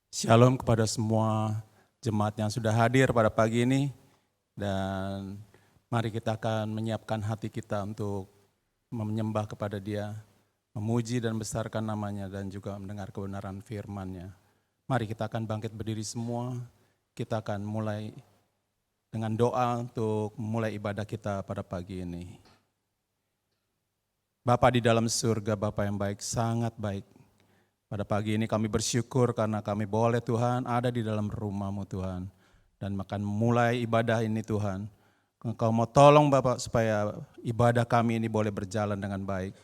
Shalom kepada semua jemaat yang sudah hadir pada pagi ini. Dan mari kita akan menyiapkan hati kita untuk menyembah kepada Dia, memuji dan besarkan namanya dan juga mendengar kebenaran firman-Nya. Mari kita akan bangkit berdiri semua, kita akan mulai dengan doa untuk mulai ibadah kita pada pagi ini. Bapa di dalam surga, Bapa yang baik, sangat baik. Pada pagi ini kami bersyukur karena kami boleh Tuhan ada di dalam rumah-Mu Tuhan. Dan makan mulai ibadah ini Tuhan. Engkau mau tolong Bapak supaya ibadah kami ini boleh berjalan dengan baik.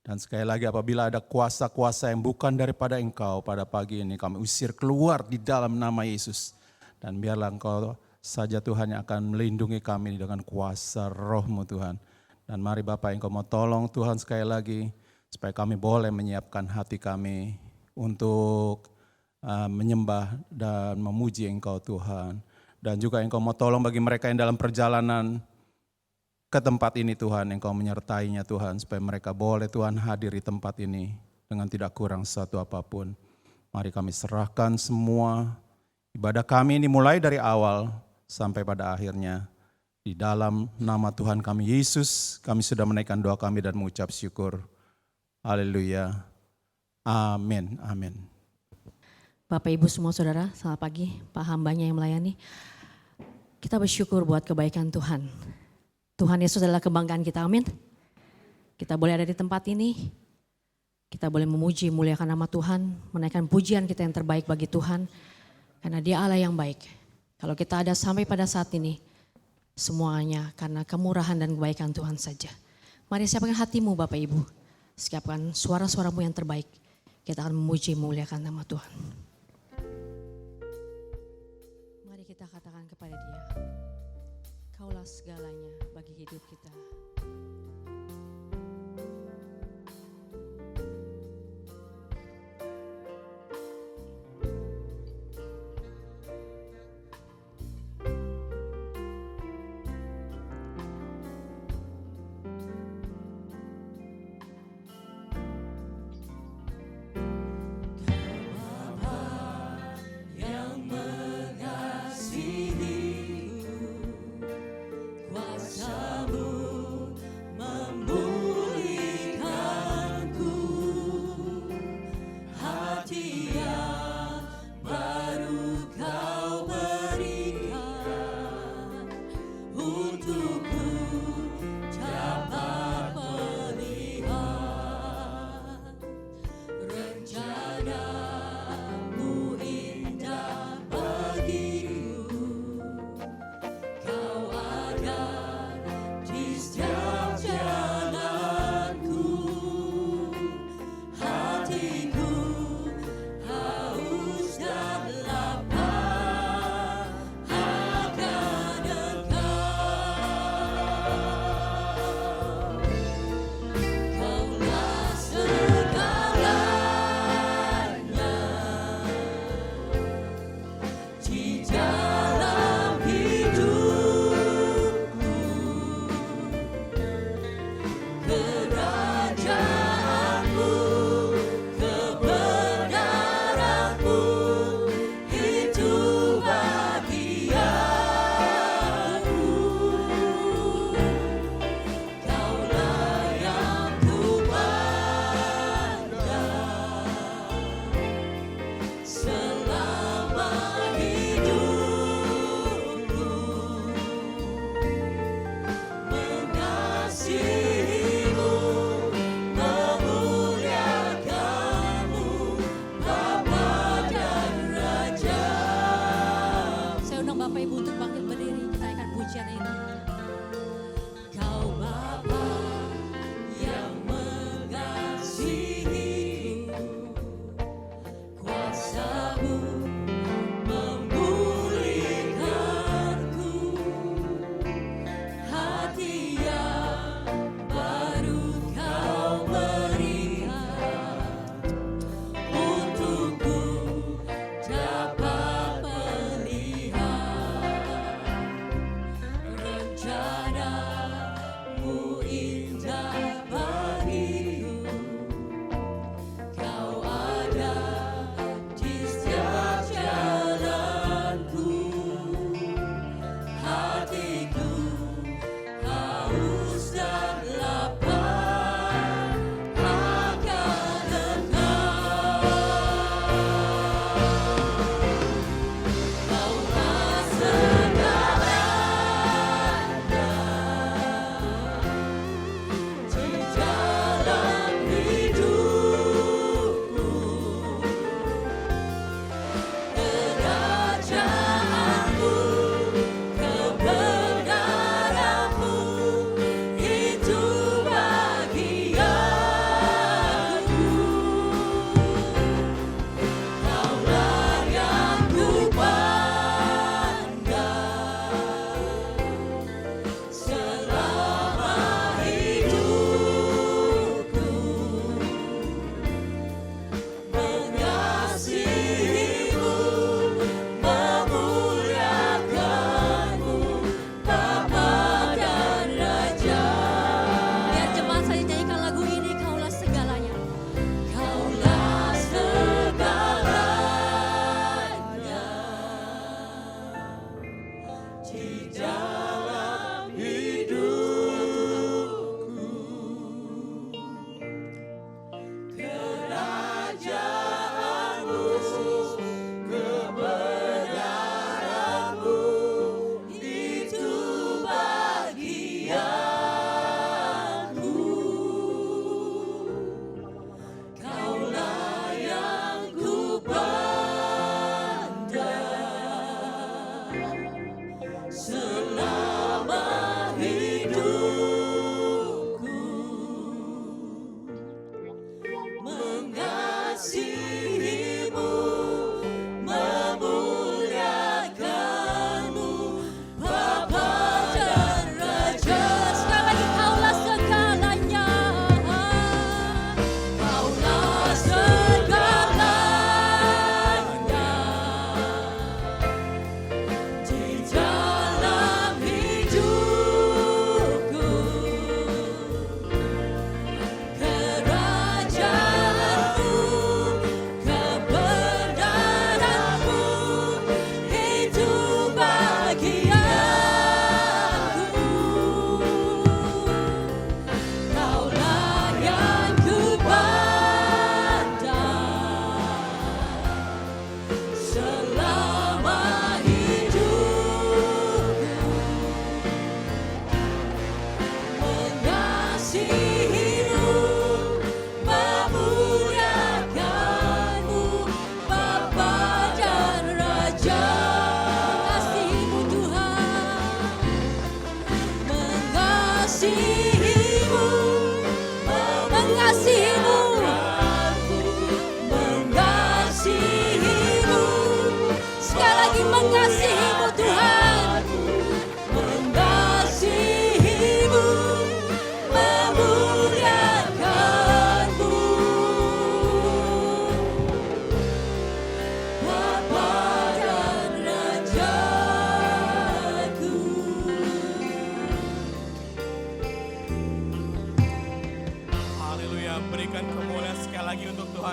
Dan sekali lagi apabila ada kuasa-kuasa yang bukan daripada Engkau pada pagi ini kami usir keluar di dalam nama Yesus. Dan biarlah Engkau saja Tuhan yang akan melindungi kami dengan kuasa Roh-Mu Tuhan. Dan mari Bapak Engkau mau tolong Tuhan sekali lagi supaya kami boleh menyiapkan hati kami untuk menyembah dan memuji Engkau Tuhan. Dan juga Engkau mau tolong bagi mereka yang dalam perjalanan ke tempat ini Tuhan, Engkau menyertainya Tuhan, supaya mereka boleh Tuhan hadir di tempat ini dengan tidak kurang satu apapun. Mari kami serahkan semua ibadah kami ini mulai dari awal sampai pada akhirnya. Di dalam nama Tuhan kami Yesus, kami sudah menaikkan doa kami dan mengucap syukur. Haleluya. Amin. Amin. Bapak Ibu semua saudara, selamat pagi, Pak hambanya yang melayani. Kita bersyukur buat kebaikan Tuhan. Tuhan Yesus adalah kebanggaan kita, amin. Kita boleh ada di tempat ini, kita boleh memuji, muliakan nama Tuhan, menaikkan pujian kita yang terbaik bagi Tuhan. Karena Dia Allah yang baik. Kalau kita ada sampai pada saat ini, semuanya karena kemurahan dan kebaikan Tuhan saja. Mari siapkan hatimu Bapak Ibu, siapkan suara-suaramu yang terbaik. Kita akan memuji, muliakan nama Tuhan. Mari kita katakan kepada Dia, Kaulah segalanya bagi hidup kita.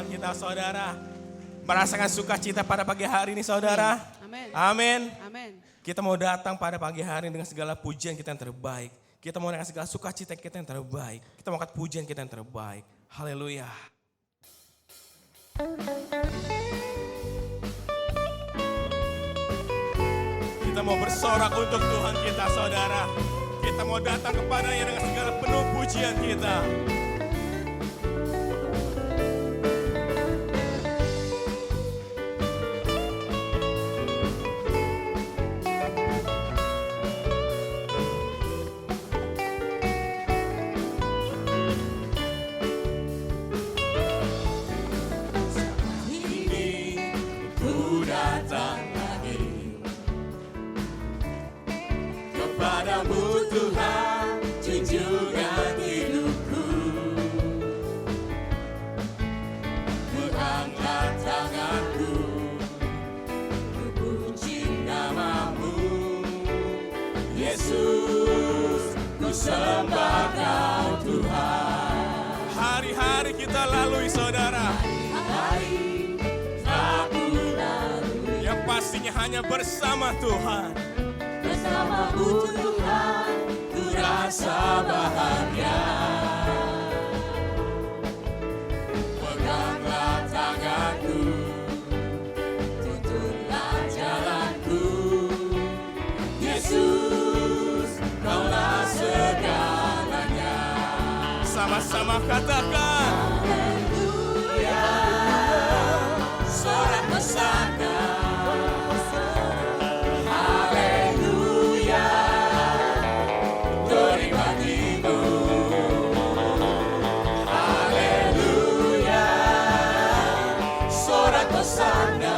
Tuhan kita saudara. Merasakan sukacita pada pagi hari ini saudara. Amin. Amin. Amin. Kita mau datang pada pagi hari ini dengan segala pujian kita yang terbaik. Kita mau dengan segala sukacita kita yang terbaik. Kita mau angkat pujian kita yang terbaik. Haleluya. Kita mau bersorak untuk Tuhan kita saudara. Kita mau datang kepadanya dengan segala penuh pujian kita. Padamu Tuhan, junjungan hidupku. Ku angkat tanganku, ku puji namamu. Yesus, ku sembah Kau Tuhan. Hari-hari kita lalui saudara. Hari aku lalui. Yang pastinya hanya bersama Tuhan. Bersamamu Tuhan, ku rasa bahagia. Peganglah tanganku, tuntunlah jalanku. Yesus, Kaulah segalanya. Sama-sama katakan. Haleluya, sorak hosana. Hosana,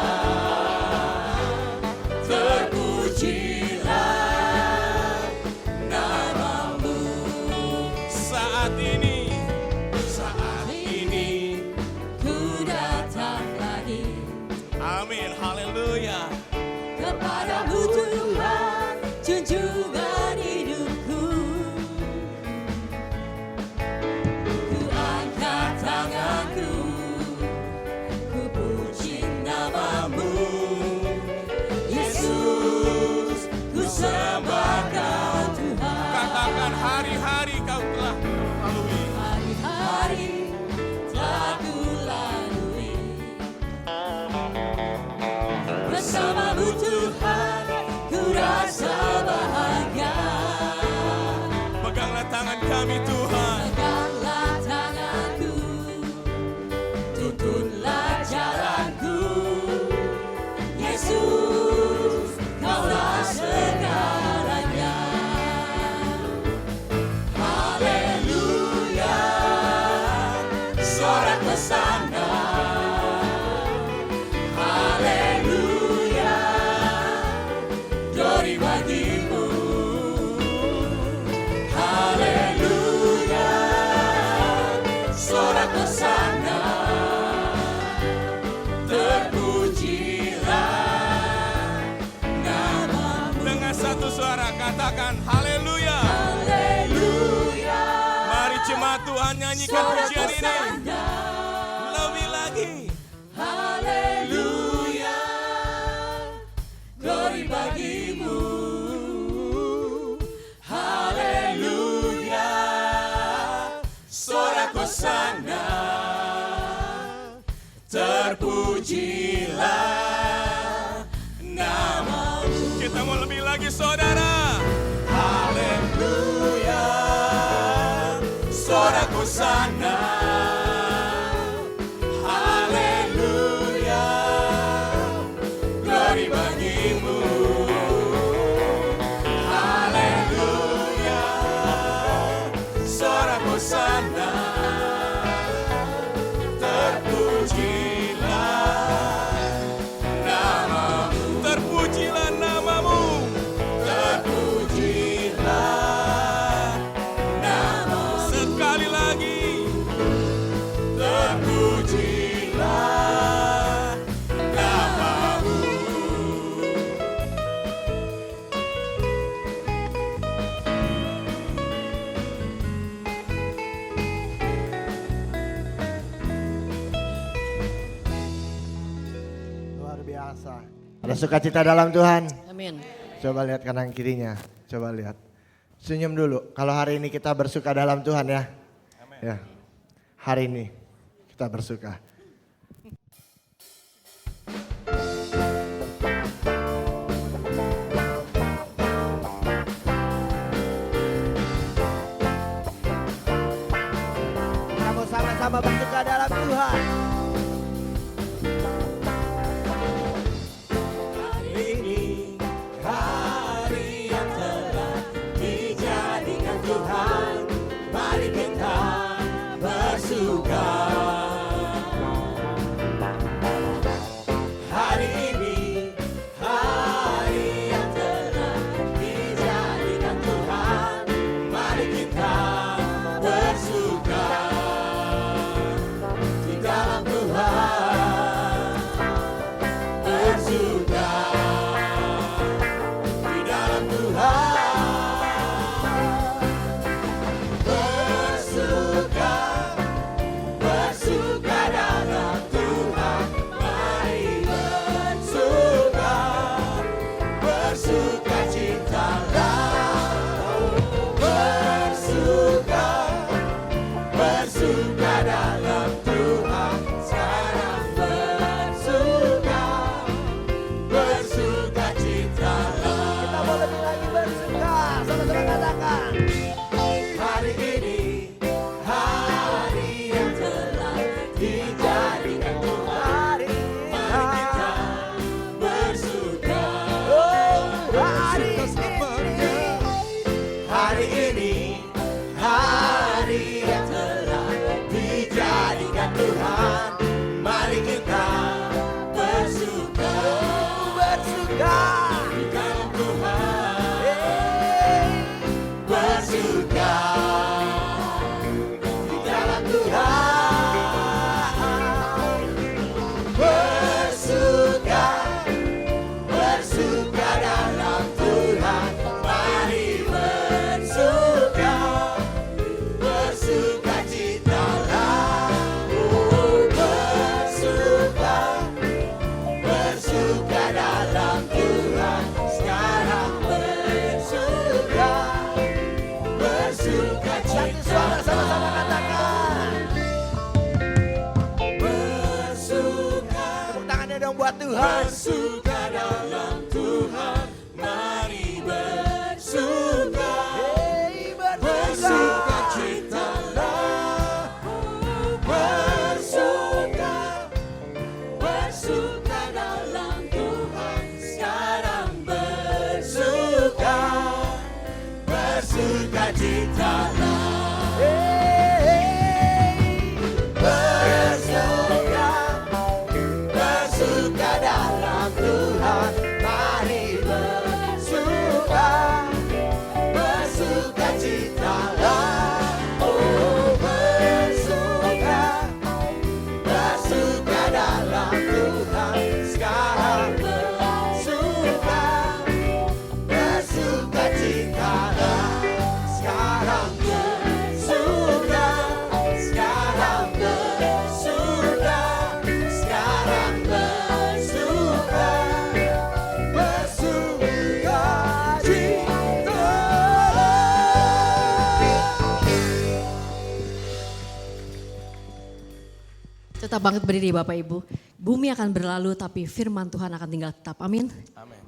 terpujilah namamu. Saat ini ku datang lagi. Amin, haleluya. Kepadamu Tuhan, junjungan hidupku. Ku angkat tanganku, ku puji namamu. Yesus, ku sembah Kau Tuhan. Katakan hari-hari kau telah lalui. Hari-hari telah ku lalui. Bersamamu Tuhan, ku rasa bahagia. Peganglah tangan kami Tuhan. Peganglah tanganku, tuntunlah jalanku. Yesus, Kaulah segalanya. Haleluya, sorak hosana. Haleluya, glory bagimu. Haleluya, sorak hosana. Terpujilah namamu. Dengan satu suara katakan haleluya. Haleluya, Mari jemaat Tuhan nyanyikan sorak pujian ini. hosana. Lebih lagi. Haleluya, glory bagimu. Haleluya, sorak hosana. Terpujilah namamu. Kita mau lebih lagi saudara. Haleluya, sorak hosana. Haleluya, glory bagimu. Haleluya, sorak hosana. Terpujilah namamu. Terpujilah namamu. Terpujilah namamu. Sekali lagi. luar biasa. Ada sukacita dalam Tuhan. Amin. Coba lihat kanan kirinya. Coba lihat. Senyum dulu. Kalau hari ini kita bersuka dalam Tuhan ya. Ya. Hari ini kita bersuka. Kamu sama-sama bersuka dalam Tuhan. Hari ini hari yang telah dijadikan Tuhan, mari kita bersuka. Hari ini hari yang telah dijadikan Tuhan, mari kita bersuka di dalam Tuhan. Bersuka di dalam Tuhan. Bersuka, bersuka dalam Tuhan. Mari bersuka, bersuka citalah. Bersuka, bersuka dalam Tuhan. Sekarang bersuka, bersuka citalah. Kita mau lebih lagi bersuka. Sama-sama katakan. Hari ini hari yang telah dijadikan Tuhan, Hari mari kita bersuka. hari Hari ini hari yang telah dijadikan Tuhan, mari kita bersuka bersuka. di dalam Tuhan. Bersuka di dalam Tuhan. Bersuka, bersuka dalam Tuhan. Mari bersuka, bersuka citalah. Bersuka, bersuka dalam Tuhan. Sekarang bersuka, bersuka Satu suara citalah. sama-sama katakan. Bersuka, Tepuk tangannya dong buat Tuhan. bersuka dalam Tuhan. Mari bersuka, Hey, bersuka citalah. Bersuka, bersuka dalam Tuhan. Sekarang bersuka, bersuka citalah. Bersuka, bersuka dalam Tuhan. Mari bersuka, bersuka citalah. Oh, bersuka, bersuka dalam Tuhan. Sekarang bersuka, bersuka citalah. Sekarang bersuka, sekarang bersuka, sekarang bersuka, bersuka citalah. Tetap banget berdiri Bapak Ibu. Bumi akan berlalu tapi firman Tuhan akan tinggal tetap. Amin. Amin.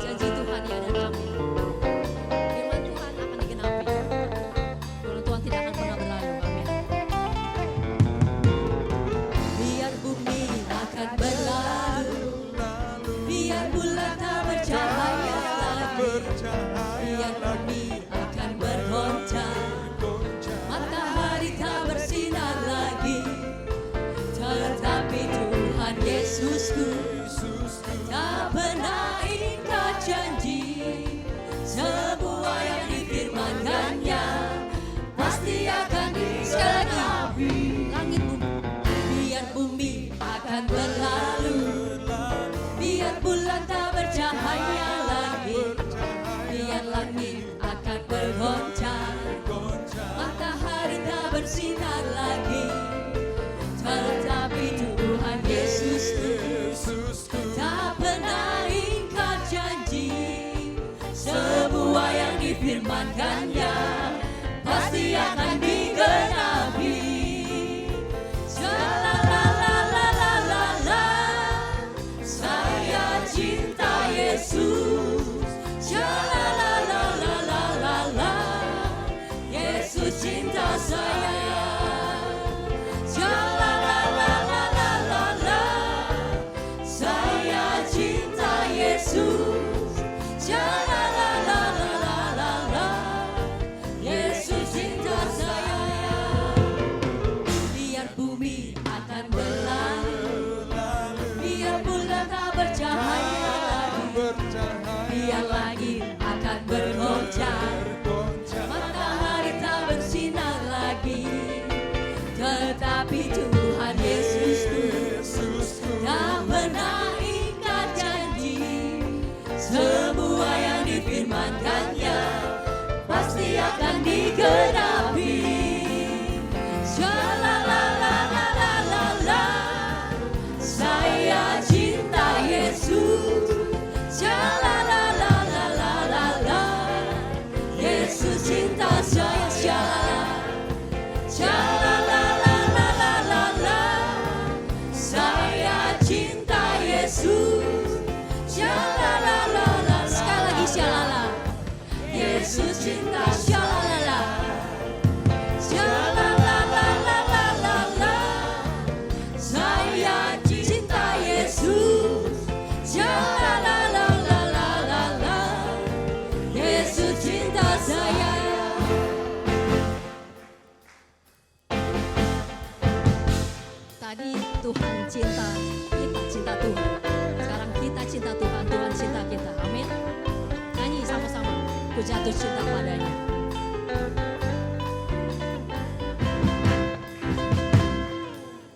Janji Tuhan ya dan amin. Firman Tuhan akan digenapi. Firman Tuhan tidak akan pernah berlalu. Amin. Biar bumi akan berlalu, biar bulan tak bercahaya, bulan tak bercahaya lagi, biar langit akan bergoncang, matahari tak bersinar lagi, tetapi Tuhan Yesus tak pernah ingkar janji. Semua yang difirmankannya pasti akan digenapi. Shalalalalala, saya cinta Yesus. Shalalalalala, Yesus cinta saya. Shalalalalala, saya cinta Yesus. Shalalalalala, Yesus cinta saya. Biar bumi akan berlalu, biar bulan tak bercahaya lagi, biar langit akan bergoncang, matahari tak bersinar lagi, tetapi Tuhan Yesus tak pernah ingkar janji. Semua yang difirmankannya pasti akan digenapi. Shalalalalala, saya cinta Yesus. Shalalalalala, Yesus cinta saya. Shalalalalala, saya cinta Yesus. Shalalalalala, sekali lagi shalala. Yesus cinta shalala. Shalalalalala, saya cinta Yesus. Shalalalalala, Yesus cinta saya. Tadi Tuhan cinta, kita cinta Tuhan. Sekarang kita cinta Tuhan, Tuhan cinta kita. Amin. Nyanyi sama-sama. Ku jatuh cinta padanya.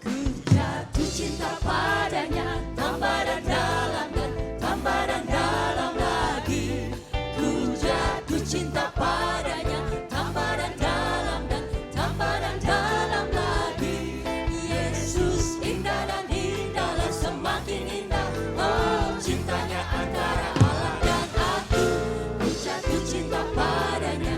Ku jatuh cinta padanya, tambah dan dalam dan tambah dan dalam lagi. Ku jatuh cinta padanya, tambah dan dalam dan tambah dan dalam lagi. Yesus indah dan indah dan semakin indah. Oh, cintanya antara Allah dan aku. Ku jatuh cinta padanya,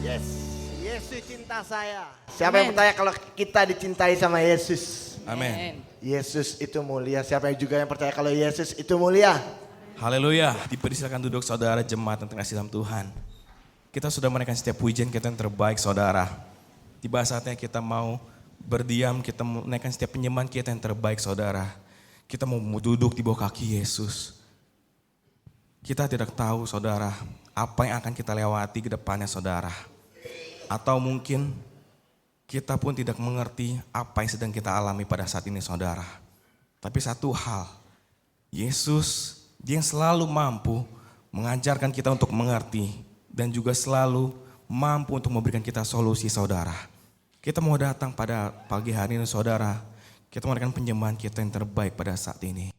Yes, Yesus cinta saya. Siapa yang percaya kalau kita dicintai sama Yesus? Amin. Yesus itu mulia. Siapa yang juga yang percaya kalau Yesus itu mulia? Haleluya. Dipersilakan duduk saudara jemaat yang terkasih dalam Tuhan. Kita sudah menaikkan setiap pujian kita yang terbaik saudara. Tiba saatnya kita mau berdiam, kita menaikkan setiap penyembahan kita yang terbaik saudara. Kita mau duduk di bawah kaki Yesus. Kita tidak tahu saudara apa yang akan kita lewati ke depannya saudara. Atau mungkin kita pun tidak mengerti apa yang sedang kita alami pada saat ini saudara. Tapi satu hal, Yesus dia yang selalu mampu mengajarkan kita untuk mengerti dan juga selalu mampu untuk memberikan kita solusi saudara. Kita mau datang pada pagi hari ini saudara, kita memberikan penyembahan kita yang terbaik pada saat ini.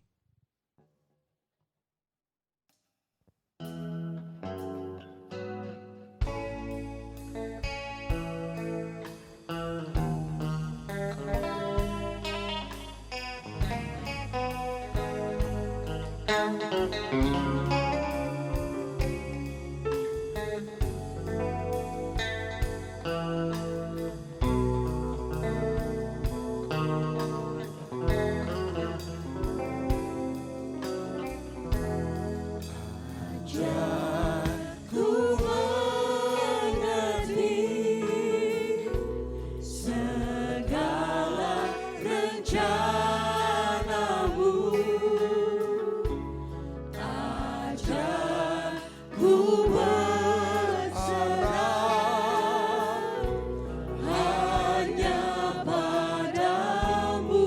Ku mengerti segala rencanamu. Ajar ku berserah hanya padamu.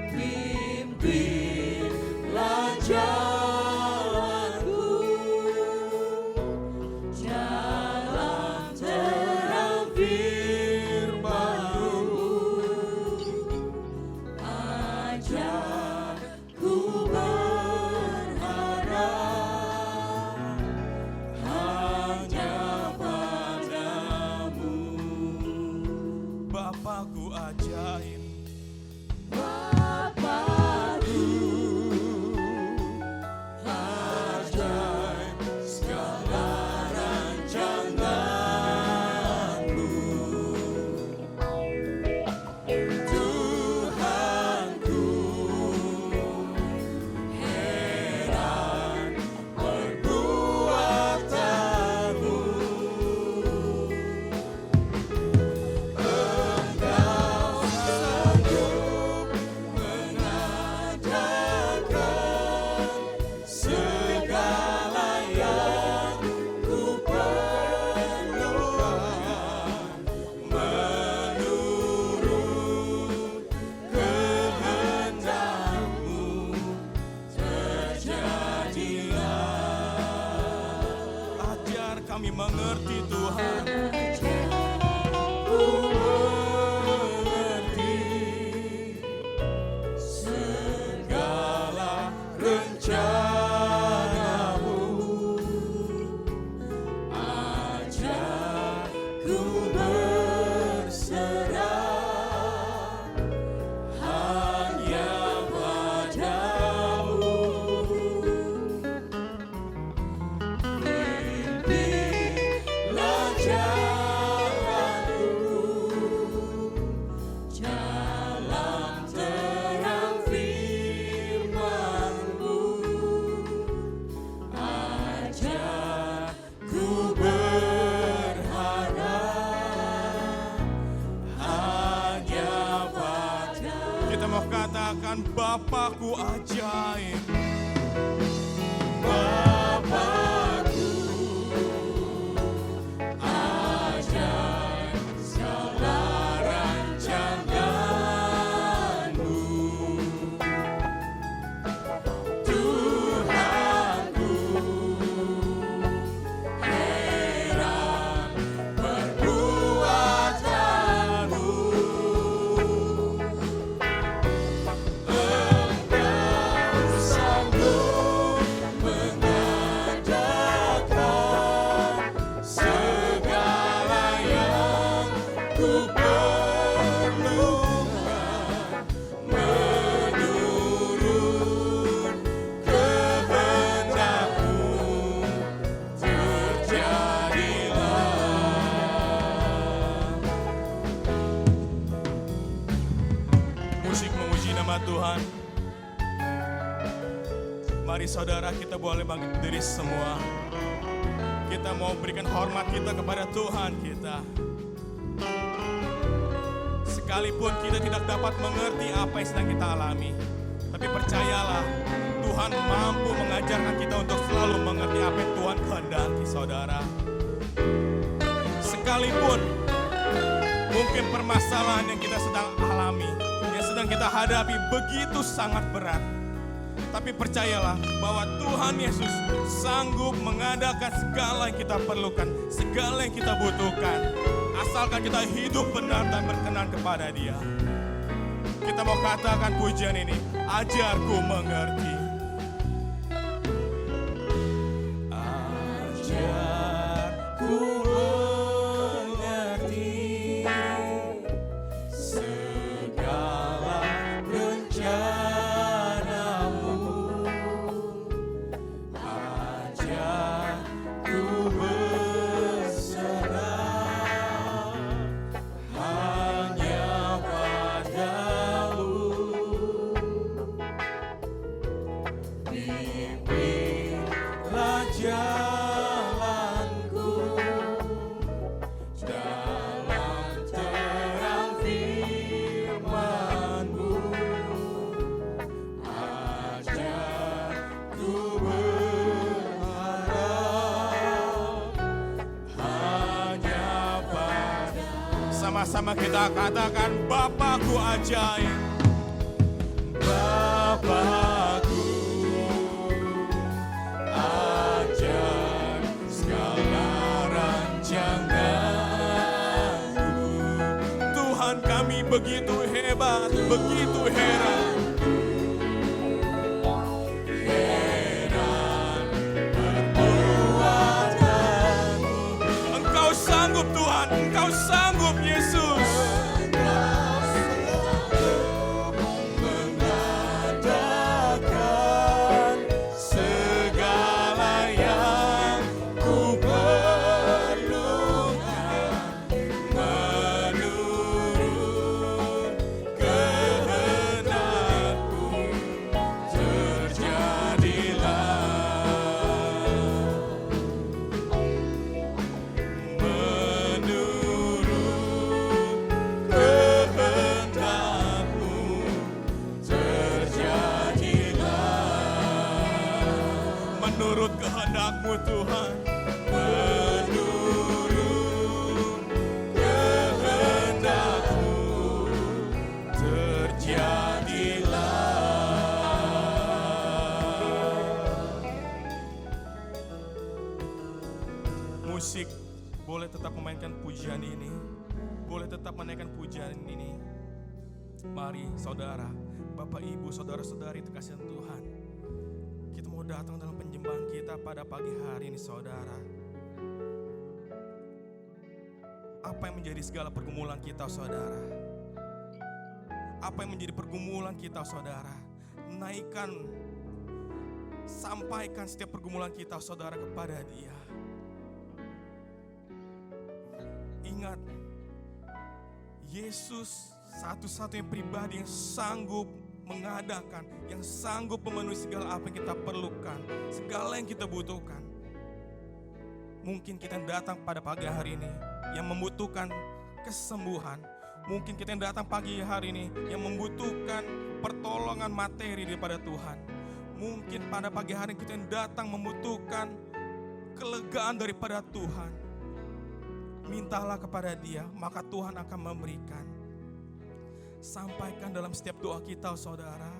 Pimpinlah jalanku dalam terang firman-Mu. Ajar ku berharap hanya padamu. Bapakku ajaib, Bapakku ajaib segala rancangan-Mu. Tuhanku heran perbuatan-Mu. Engkau sanggup mengadakan segala yang ku perlukan menurut kehendak-Mu. Terjadilah. ajar kami mengerti Tuhan. Ku mengerti segala rencana-Mu. Ajar ku berserah hanya padamu. Pimpinlah jalanku dalam terang firman-Mu. Ajar ku berharap hanya padamu. Kita mau katakan Bapakku ajaib. Bapakku ajaib segala rancangan-Mu. Tuhanku heran perbuatan-Mu. Engkau sanggup Mari saudara, kita boleh bangkit berdiri semua. Kita mau berikan hormat kita kepada Tuhan kita. Sekalipun kita tidak dapat mengerti apa yang sedang kita alami, tapi percayalah, Tuhan mampu mengajarkan kita untuk selalu mengerti apa yang Tuhan kehendaki, saudara. Sekalipun mungkin permasalahan yang kita sedang alami, yang sedang kita hadapi begitu sangat berat, tapi percayalah bahwa Tuhan Yesus sanggup mengadakan segala yang kita perlukan, segala yang kita butuhkan, asalkan kita hidup benar dan berkenan kepada Dia. Kita mau katakan pujian ini, ajarku mengerti. Ajarku mengerti segala rencanamu. Ajarku berserah hanya padamu. Bimbinglah jalanku dalam terang firman-Mu. Ajarku berharap hanya pada. Sama-sama kita katakan, Bapakku ajaib. Bapakku ajaib segala rancangan-Mu. Tuhan kami begitu hebat, begitu heran. Heran perbuatan-Mu. Engkau sanggup Tuhan, Engkau sanggup Yesus. Mengadakan segala yang ku perlukan menurut kehendak-Mu. Menurut kehendak-Mu Tuhan, menurut kehendak-Mu terjadilah. Musik boleh tetap memainkan pujian ini, boleh tetap menaikkan pujian ini. Mari saudara, Bapak Ibu, saudara-saudari terkasih Tuhan, kita mau datang dalam penyembahan kita pada pagi hari ini, saudara. Apa yang menjadi segala pergumulan kita, saudara? Apa yang menjadi pergumulan kita, saudara? Naikkan, sampaikan setiap pergumulan kita, saudara, kepada Dia. Ingat, Yesus satu-satunya pribadi yang sanggup mengadakan, yang sanggup memenuhi segala apa yang kita perlukan, segala yang kita butuhkan. Mungkin kita yang datang pada pagi hari ini yang membutuhkan kesembuhan. Mungkin kita yang datang pagi hari ini yang membutuhkan pertolongan materi daripada Tuhan. Mungkin pada pagi hari kita yang datang membutuhkan kelegaan daripada Tuhan. Mintalah kepada Dia, maka Tuhan akan memberikan. Sampaikan dalam setiap doa kita, saudara.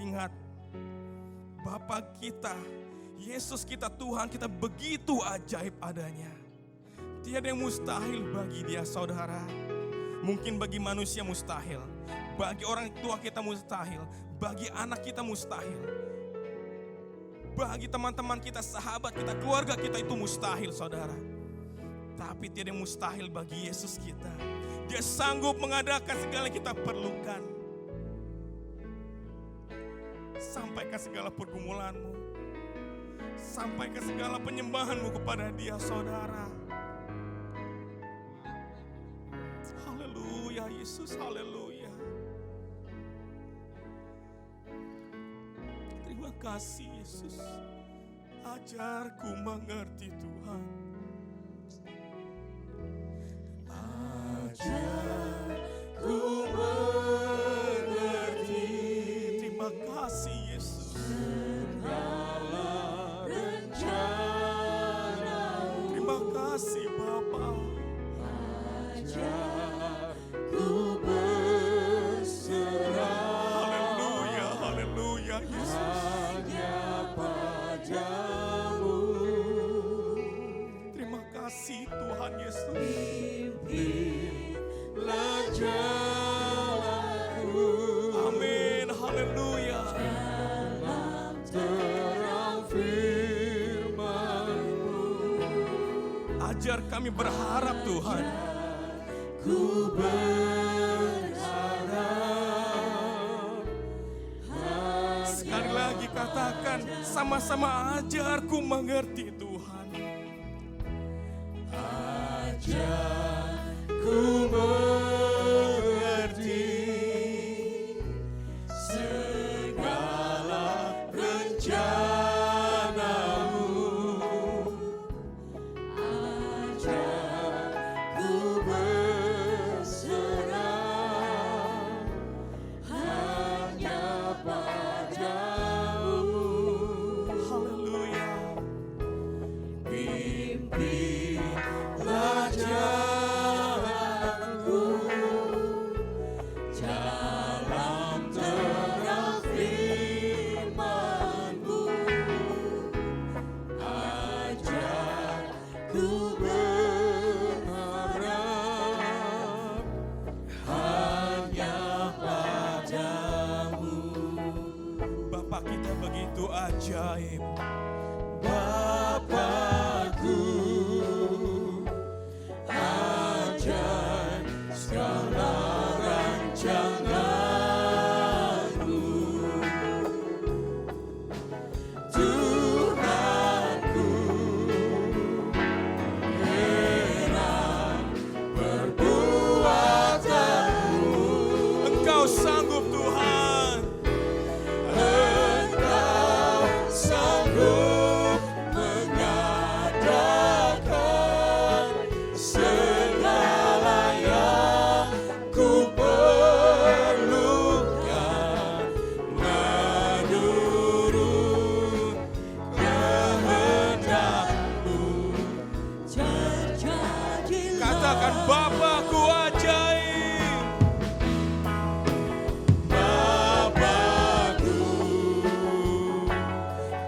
Ingat, Bapa kita, Yesus kita, Tuhan kita begitu ajaib adanya. Tiada yang mustahil bagi Dia, saudara. Mungkin bagi manusia mustahil, bagi orang tua kita mustahil, bagi anak kita mustahil, bagi teman-teman kita, sahabat kita, keluarga kita itu mustahil, saudara. Tapi tiada yang mustahil bagi Yesus kita. Dia sanggup mengadakan segala yang kita perlukan. Sampaikan segala pergumulanmu, sampaikan segala penyembahanmu kepada Dia, saudara. Haleluya Yesus, haleluya. kasih Yesus. Ajarku mengerti Tuhan. Ajarku mengerti Terima kasih Yesus. segala rencana-Mu. Terima kasih Bapa. Ajarku berserah Haleluya, haleluya Yesus. hanya padamu. Terima kasih Tuhan Yesus. Pimpinlah jalanku Amin, haleluya. dalam terang firman-Mu. Ajar kami berharap Tuhan. Ku berharap Sekali lagi katakan, sama-sama ajarku mengerti Tuhan. ajarku mengerti segala rencana-Mu. Ajarku berserah hanya padamu. Haleluya. Pimpinlah jalanku dalam terang firman-Mu. Ajarku berharap hanya padamu. Bapa kita begitu ajaib. Bapakku, ajar segala rancangan-Mu. Tuhanku, heran perbuatan-Mu. Engkau sanggup Tuhan. Engkau sanggup mengadakan segala yang ku perlukan menurut kehendak-Mu. Terjadilah Katakan Bapakku ajaib. Bapakku,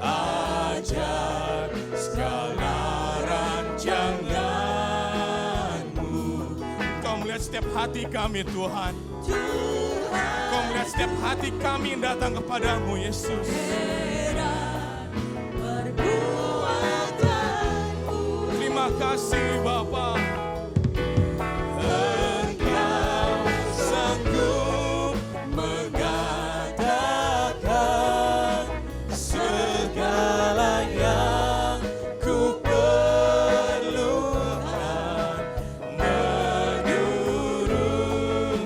ajar segala rancangan-Mu. Kau melihat setiap hati kami Tuhan. Kau melihat setiap hati kami yang datang kepadamu Yesus. Heran perbuatan-Mu. Terima kasih Bapa. Engkau sanggup mengadakan segala yang ku perlukan menurut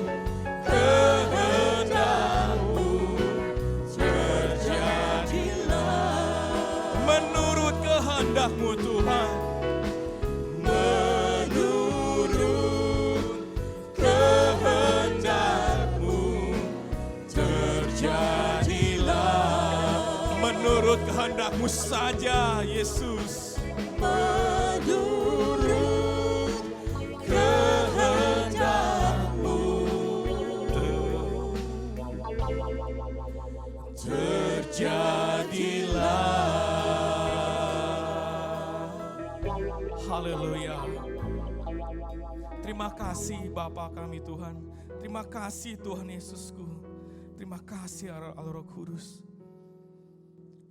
kehendak-Mu. Terjadilah Menurut kehendak-Mu Tuhan. menurut kehendak-Mu. Terjadilah Menurut kehendak-Mu saja Yesus. menurut kehendak-Mu. Terjadilah. Haleluya. Terima kasih Bapa kami Tuhan. Terima kasih Tuhan Yesusku. Terima kasih Allah Roh Kudus.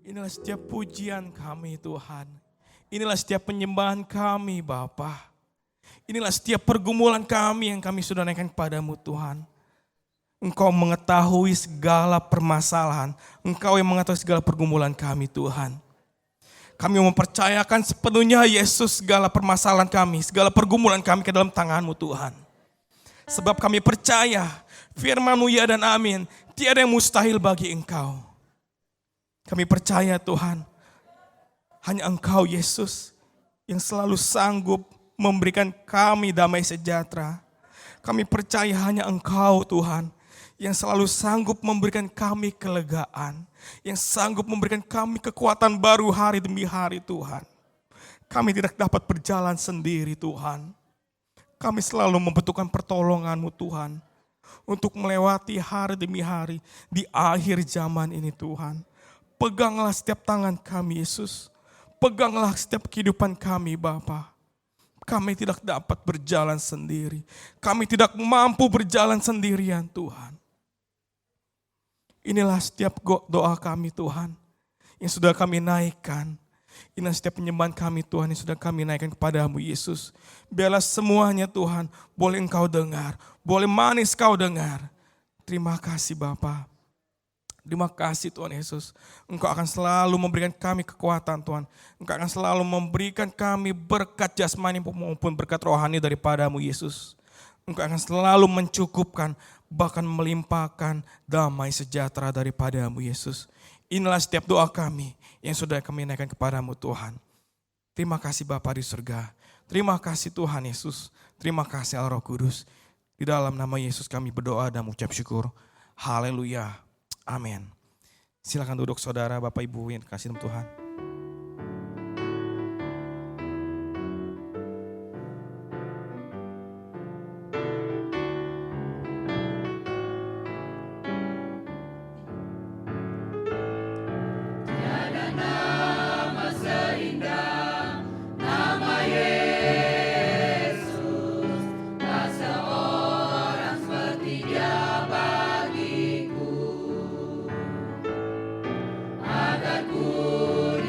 Inilah setiap pujian kami Tuhan. Inilah setiap penyembahan kami Bapa. Inilah setiap pergumulan kami yang kami sudah naikkan kepadamu Tuhan. Engkau mengetahui segala permasalahan. Engkau yang mengetahui segala pergumulan kami Tuhan. Kami mempercayakan sepenuhnya Yesus segala permasalahan kami, segala pergumulan kami ke dalam tangan-Mu Tuhan. Sebab kami percaya firman-Mu ya dan amin, tiada yang mustahil bagi Engkau. Kami percaya Tuhan, hanya Engkau Yesus yang selalu sanggup memberikan kami damai sejahtera. Kami percaya hanya Engkau Tuhan yang selalu sanggup memberikan kami kelegaan, yang sanggup memberikan kami kekuatan baru hari demi hari Tuhan. Kami tidak dapat berjalan sendiri Tuhan. Kami selalu membutuhkan pertolongan-Mu Tuhan untuk melewati hari demi hari di akhir zaman ini Tuhan. Peganglah setiap tangan kami Yesus. Peganglah setiap kehidupan kami Bapa. Kami tidak dapat berjalan sendiri. Kami tidak mampu berjalan sendirian Tuhan. Inilah setiap doa kami Tuhan yang sudah kami naikkan. Inilah setiap penyembahan kami Tuhan yang sudah kami naikkan kepadamu Yesus. Biarlah semuanya Tuhan boleh Engkau dengar. Boleh manis Kau dengar. Terima kasih Bapa. Terima kasih Tuhan Yesus. Engkau akan selalu memberikan kami kekuatan Tuhan. Engkau akan selalu memberikan kami berkat jasmani maupun berkat rohani daripadamu Yesus. Engkau akan selalu mencukupkan bahkan melimpahkan damai sejahtera daripadamu Yesus. Inilah setiap doa kami yang sudah kami naikkan kepadamu Tuhan. Terima kasih Bapa di surga. Terima kasih Tuhan Yesus. Terima kasih Allah Roh Kudus. Di dalam nama Yesus kami berdoa dan mengucap syukur. Haleluya. Amin. Silakan duduk saudara, Bapak Ibu yang kasih dalam Tuhan. Ku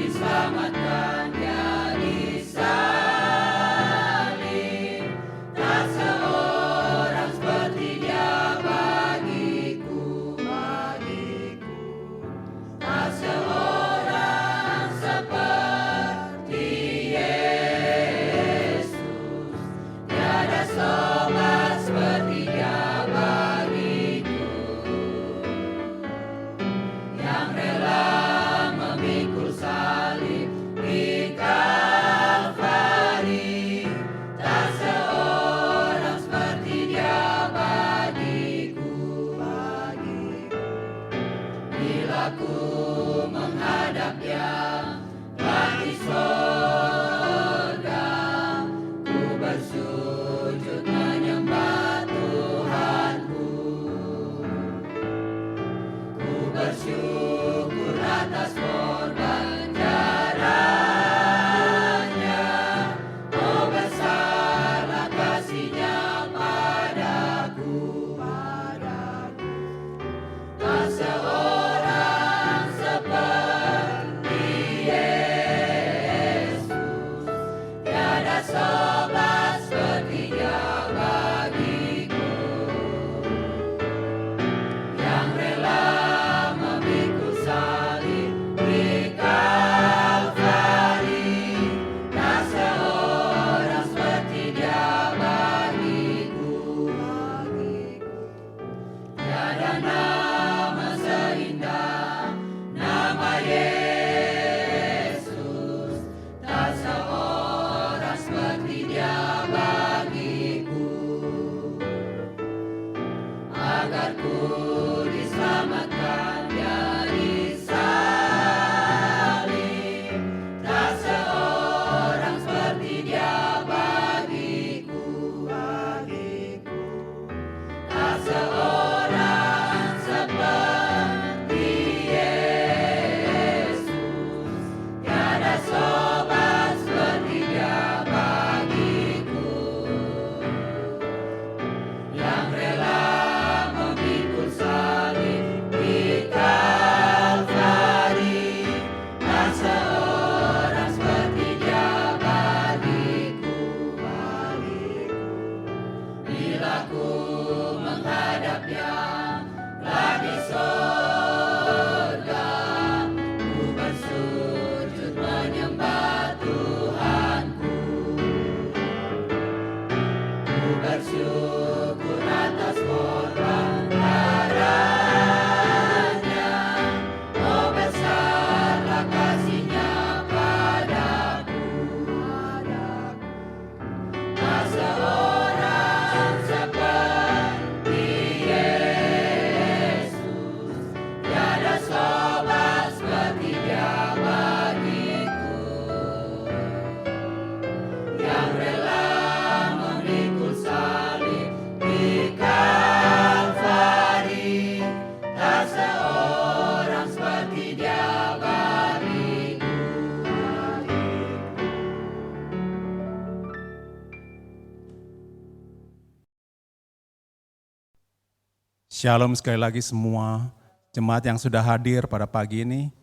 Shalom sekali lagi semua jemaat yang sudah hadir pada pagi ini.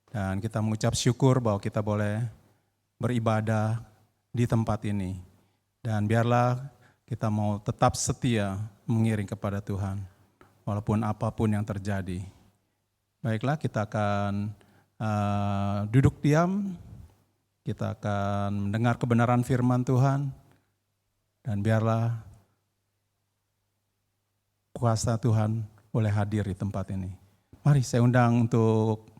Dan kita mengucap syukur bahwa kita boleh beribadah di tempat ini. Dan biarlah kita mau tetap setia mengiring kepada Tuhan, walaupun apapun yang terjadi. Baiklah, kita akan duduk diam, kita akan mendengar kebenaran firman Tuhan, dan biarlah kuasa Tuhan boleh hadir di tempat ini. Mari saya undang untuk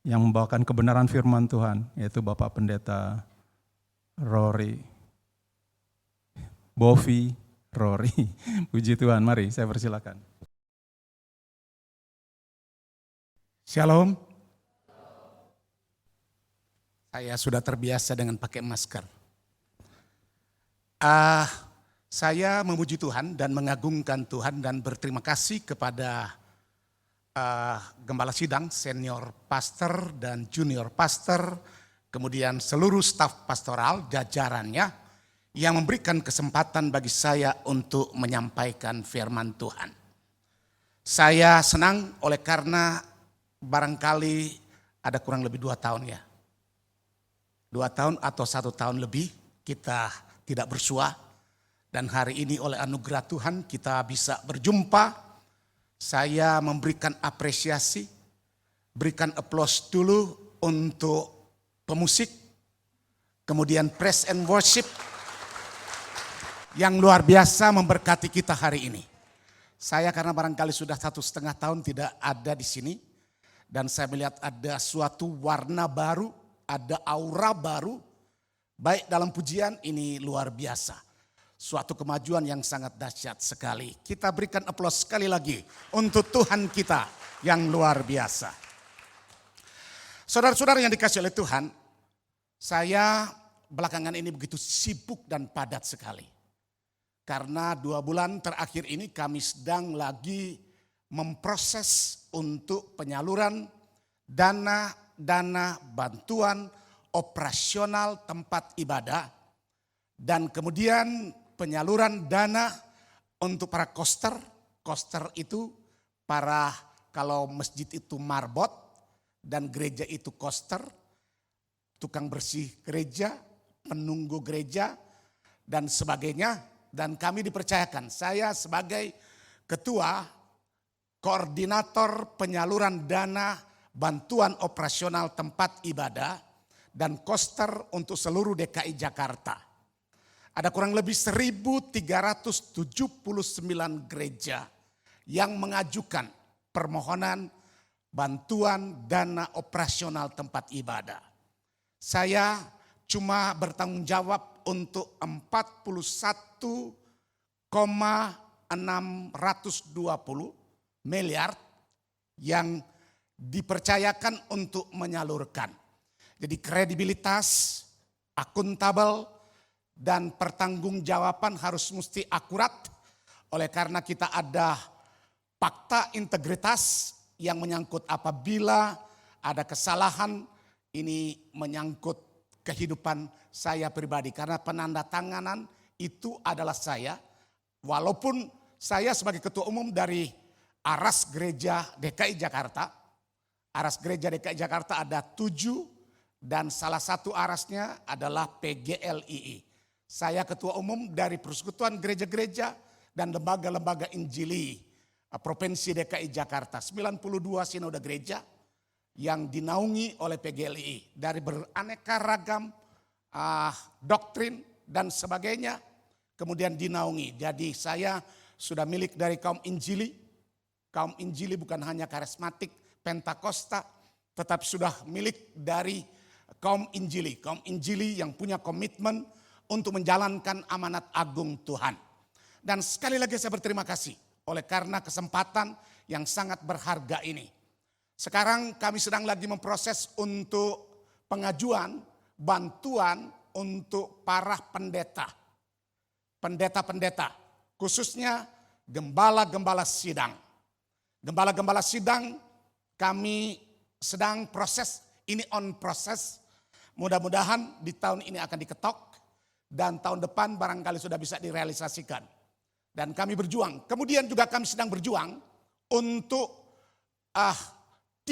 yang membawakan kebenaran firman Tuhan, yaitu Bapak Pendeta Bovi Rory. Puji Tuhan, mari saya persilakan. Shalom. Saya sudah terbiasa dengan pakai masker. Saya memuji Tuhan dan mengagungkan Tuhan dan berterima kasih kepada Gembala Sidang, Senior Pastor dan Junior Pastor, kemudian seluruh staf pastoral jajarannya yang memberikan kesempatan bagi saya untuk menyampaikan firman Tuhan. Saya senang oleh karena barangkali ada kurang lebih 2 tahun ya. 2 tahun atau 1 tahun lebih kita tidak bersua. Dan hari ini oleh anugerah Tuhan kita bisa berjumpa. Saya memberikan apresiasi, berikan aplaus dulu untuk pemusik, kemudian praise and worship yang luar biasa memberkati kita hari ini. Saya karena barangkali sudah 1,5 tahun tidak ada di sini, dan saya melihat ada suatu warna baru, ada aura baru, baik dalam pujian ini luar biasa. Suatu kemajuan yang sangat dahsyat sekali. Kita berikan aplaus sekali lagi untuk Tuhan kita yang luar biasa. Saudara-saudara yang dikasih oleh Tuhan, saya belakangan ini begitu sibuk dan padat sekali. Karena 2 bulan terakhir ini kami sedang lagi memproses untuk penyaluran dana bantuan operasional tempat ibadah. Dan kemudian penyaluran dana untuk para koster. Koster itu para, kalau masjid itu marbot dan gereja itu koster. Tukang bersih gereja, penunggu gereja dan sebagainya. Dan kami dipercayakan, saya sebagai ketua koordinator penyaluran dana bantuan operasional tempat ibadah dan koster untuk seluruh DKI Jakarta. Ada kurang lebih 1.379 gereja yang mengajukan permohonan bantuan dana operasional tempat ibadah. Saya cuma bertanggung jawab untuk 41,620 miliar yang dipercayakan untuk menyalurkan. Jadi kredibilitas, akuntabel, dan pertanggungjawaban harus mesti akurat. Oleh karena kita ada fakta integritas yang menyangkut apabila ada kesalahan, ini menyangkut kehidupan saya pribadi. Karena penandatanganan itu adalah saya. Walaupun saya sebagai ketua umum dari Aras Gereja DKI Jakarta. Aras Gereja DKI Jakarta ada 7 dan salah satu arasnya adalah PGLII. Saya ketua umum dari Persekutuan Gereja-Gereja dan lembaga-lembaga Injili Provinsi DKI Jakarta. 92 sinode gereja yang dinaungi oleh PGLII dari beraneka ragam doktrin dan sebagainya, kemudian dinaungi. Jadi saya sudah milik dari kaum Injili. Kaum Injili bukan hanya karismatik, Pentakosta, tetapi sudah milik dari kaum Injili. Kaum Injili yang punya komitmen untuk menjalankan amanat agung Tuhan. Dan sekali lagi saya berterima kasih oleh karena kesempatan yang sangat berharga ini. Sekarang kami sedang lagi memproses untuk pengajuan bantuan untuk para pendeta. Pendeta-pendeta, khususnya gembala-gembala sidang. Gembala-gembala sidang kami sedang proses, ini on proses. Mudah-mudahan di tahun ini akan diketok dan tahun depan barangkali sudah bisa direalisasikan. Dan kami berjuang. Kemudian juga kami sedang berjuang untuk 3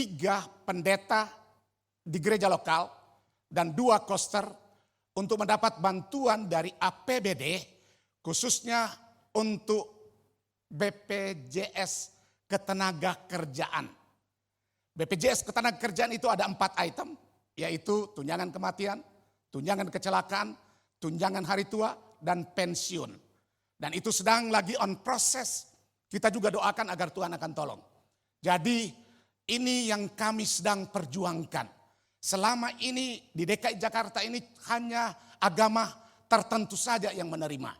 pendeta di gereja lokal dan 2 koster untuk mendapat bantuan dari APBD khususnya untuk BPJS Ketenagakerjaan. BPJS Ketenagakerjaan itu ada 4 item, yaitu tunjangan kematian, tunjangan kecelakaan, tunjangan hari tua, dan pensiun. Dan itu sedang lagi on proses. Kita juga doakan agar Tuhan akan tolong. Jadi ini yang kami sedang perjuangkan. Selama ini di DKI Jakarta ini hanya agama tertentu saja yang menerima.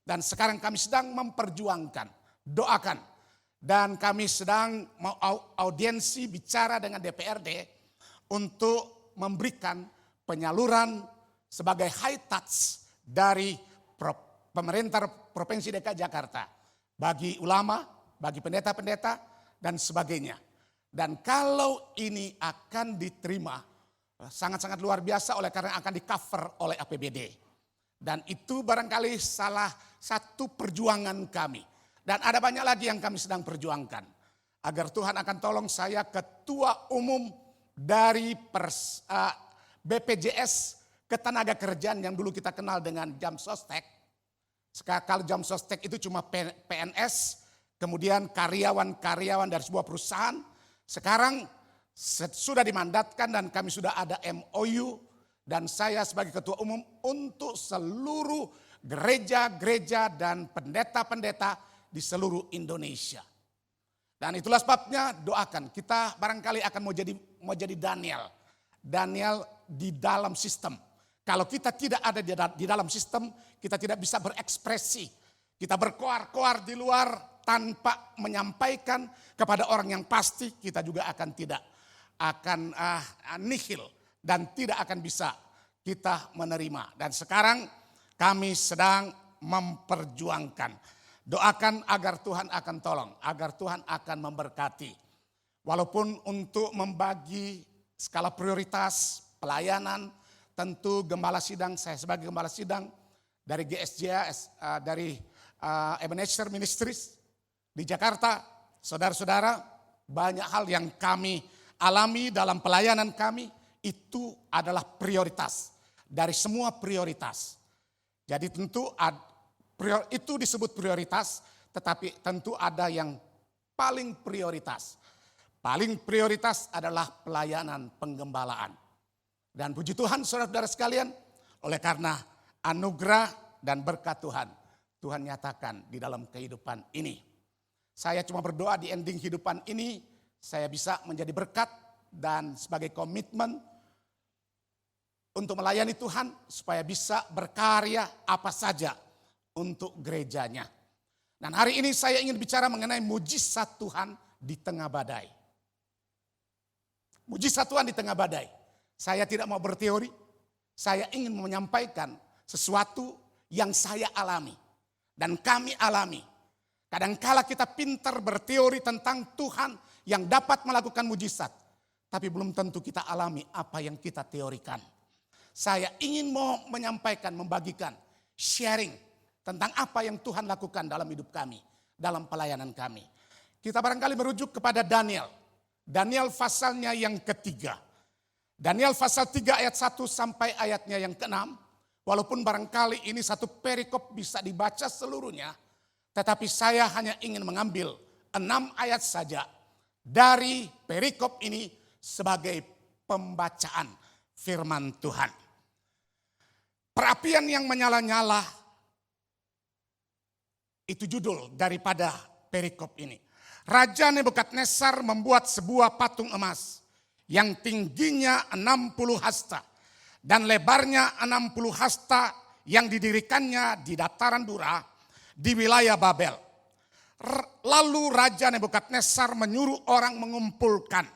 Dan sekarang kami sedang memperjuangkan, doakan. Dan kami sedang mau audiensi bicara dengan DPRD untuk memberikan penyaluran sebagai high touch dari pemerintah Provinsi DKI Jakarta. Bagi ulama, bagi pendeta-pendeta dan sebagainya. Dan kalau ini akan diterima sangat-sangat luar biasa oleh karena akan di cover oleh APBD. Dan itu barangkali salah satu perjuangan kami. Dan ada banyak lagi yang kami sedang perjuangkan. Agar Tuhan akan tolong saya ketua umum dari BPJS Ketenagakerjaan yang dulu kita kenal dengan Jam Sostek. Sekarang kalau Jam Sostek itu cuma PNS, kemudian karyawan-karyawan dari sebuah perusahaan. Sekarang sudah dimandatkan dan kami sudah ada MOU. Dan saya sebagai ketua umum untuk seluruh gereja-gereja dan pendeta-pendeta di seluruh Indonesia. Dan itulah sebabnya doakan. Kita barangkali akan mau jadi Daniel. Daniel di dalam sistem. Kalau kita tidak ada di dalam sistem, kita tidak bisa berekspresi. Kita berkoar-koar di luar tanpa menyampaikan kepada orang yang pasti, kita juga akan tidak akan nihil dan tidak akan bisa kita menerima. Dan sekarang kami sedang memperjuangkan. Doakan agar Tuhan akan tolong, agar Tuhan akan memberkati. Walaupun untuk membagi skala prioritas pelayanan, tentu gembala sidang, saya sebagai gembala sidang dari GSJ, dari Ebenezer Ministries di Jakarta, saudara-saudara, banyak hal yang kami alami dalam pelayanan kami, itu adalah prioritas dari semua prioritas. Jadi tentu itu disebut prioritas, tetapi tentu ada yang paling prioritas. Paling prioritas adalah pelayanan penggembalaan. Dan puji Tuhan saudara-saudara sekalian, oleh karena anugerah dan berkat Tuhan, Tuhan nyatakan di dalam kehidupan ini. Saya cuma berdoa di ending kehidupan ini, saya bisa menjadi berkat dan sebagai komitmen untuk melayani Tuhan supaya bisa berkarya apa saja untuk gerejanya. Dan hari ini saya ingin bicara mengenai mujizat Tuhan di tengah badai. Mujizat Tuhan di tengah badai. Saya tidak mau berteori, saya ingin menyampaikan sesuatu yang saya alami dan kami alami. Kadangkala kita pintar berteori tentang Tuhan yang dapat melakukan mujizat, tapi belum tentu kita alami apa yang kita teorikan. Saya ingin mau menyampaikan, membagikan, sharing tentang apa yang Tuhan lakukan dalam hidup kami, dalam pelayanan kami. Kita barangkali merujuk kepada Daniel. Daniel pasalnya yang ketiga. Daniel pasal 3 ayat 1 sampai ayatnya yang ke-6. Walaupun barangkali ini satu perikop bisa dibaca seluruhnya. Tetapi saya hanya ingin mengambil 6 ayat saja dari perikop ini sebagai pembacaan firman Tuhan. Perapian yang menyala-nyala, itu judul daripada perikop ini. Raja Nebukadnezar membuat sebuah patung emas yang tingginya 60 hasta dan lebarnya 60 hasta yang didirikannya di dataran Dura di wilayah Babel. Lalu Raja Nebukadnezar menyuruh orang mengumpulkan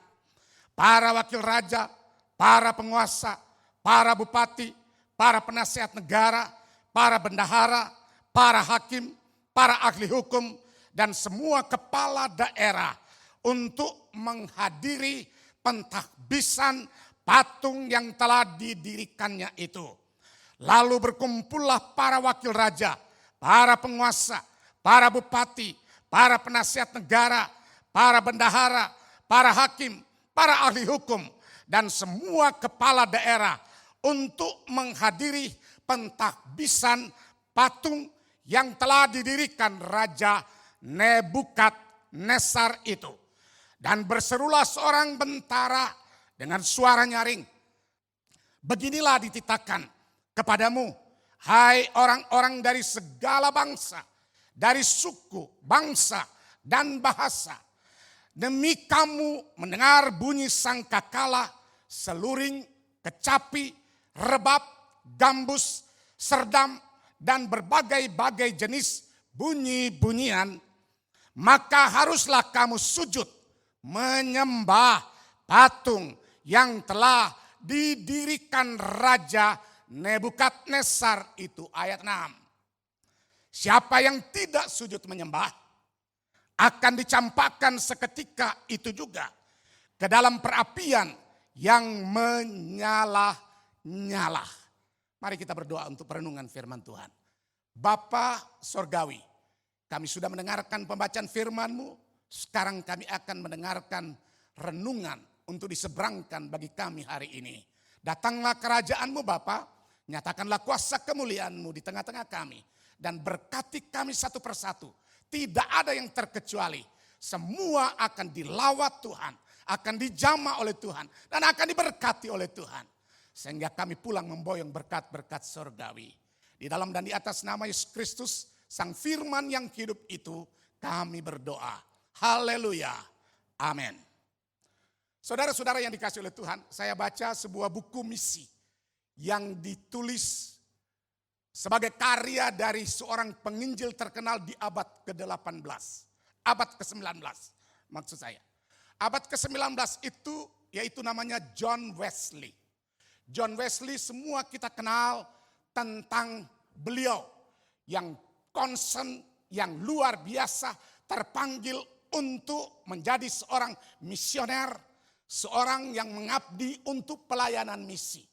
para wakil raja, para penguasa, para bupati, para penasihat negara, para bendahara, para hakim, para ahli hukum, dan semua kepala daerah untuk menghadiri pentahbisan patung yang telah didirikannya itu. Lalu berkumpullah para wakil raja, para penguasa, para bupati, para penasihat negara, para bendahara, para hakim, para ahli hukum, dan semua kepala daerah untuk menghadiri pentahbisan patung yang telah didirikan Raja Nebukadnezar itu. Dan berserulah seorang bentara dengan suara nyaring, beginilah dititahkan kepadamu, hai orang-orang dari segala bangsa, dari suku, bangsa, dan bahasa. Demi kamu mendengar bunyi sangkakala, seluring, kecapi, rebab, gambus, serdam, dan berbagai-bagai jenis bunyi-bunyian, maka haruslah kamu sujud menyembah patung yang telah didirikan Raja Nebukadnezar itu. Ayat 6. Siapa yang tidak sujud menyembah akan dicampakkan seketika itu juga ke dalam perapian yang menyala-nyala. Mari kita berdoa untuk perenungan firman Tuhan. Bapa Sorgawi, kami sudah mendengarkan pembacaan firman-Mu. Sekarang kami akan mendengarkan renungan untuk diseberangkan bagi kami hari ini. Datanglah kerajaan-Mu Bapa, nyatakanlah kuasa kemuliaan-Mu di tengah-tengah kami. Dan berkati kami satu persatu. Tidak ada yang terkecuali. Semua akan dilawat Tuhan, akan dijamah oleh Tuhan, dan akan diberkati oleh Tuhan. Sehingga kami pulang memboyong berkat-berkat surgawi. Di dalam dan di atas nama Yesus Kristus, Sang Firman yang hidup itu, kami berdoa. Haleluya. Amin. Saudara-saudara yang dikasih oleh Tuhan, saya baca sebuah buku misi yang ditulis sebagai karya dari seorang penginjil terkenal di abad ke-18. Abad ke-19 maksud saya. Abad ke-19 itu yaitu namanya John Wesley. John Wesley semua kita kenal tentang beliau yang concern, yang luar biasa, terpanggil untuk menjadi seorang misioner, seorang yang mengabdi untuk pelayanan misi.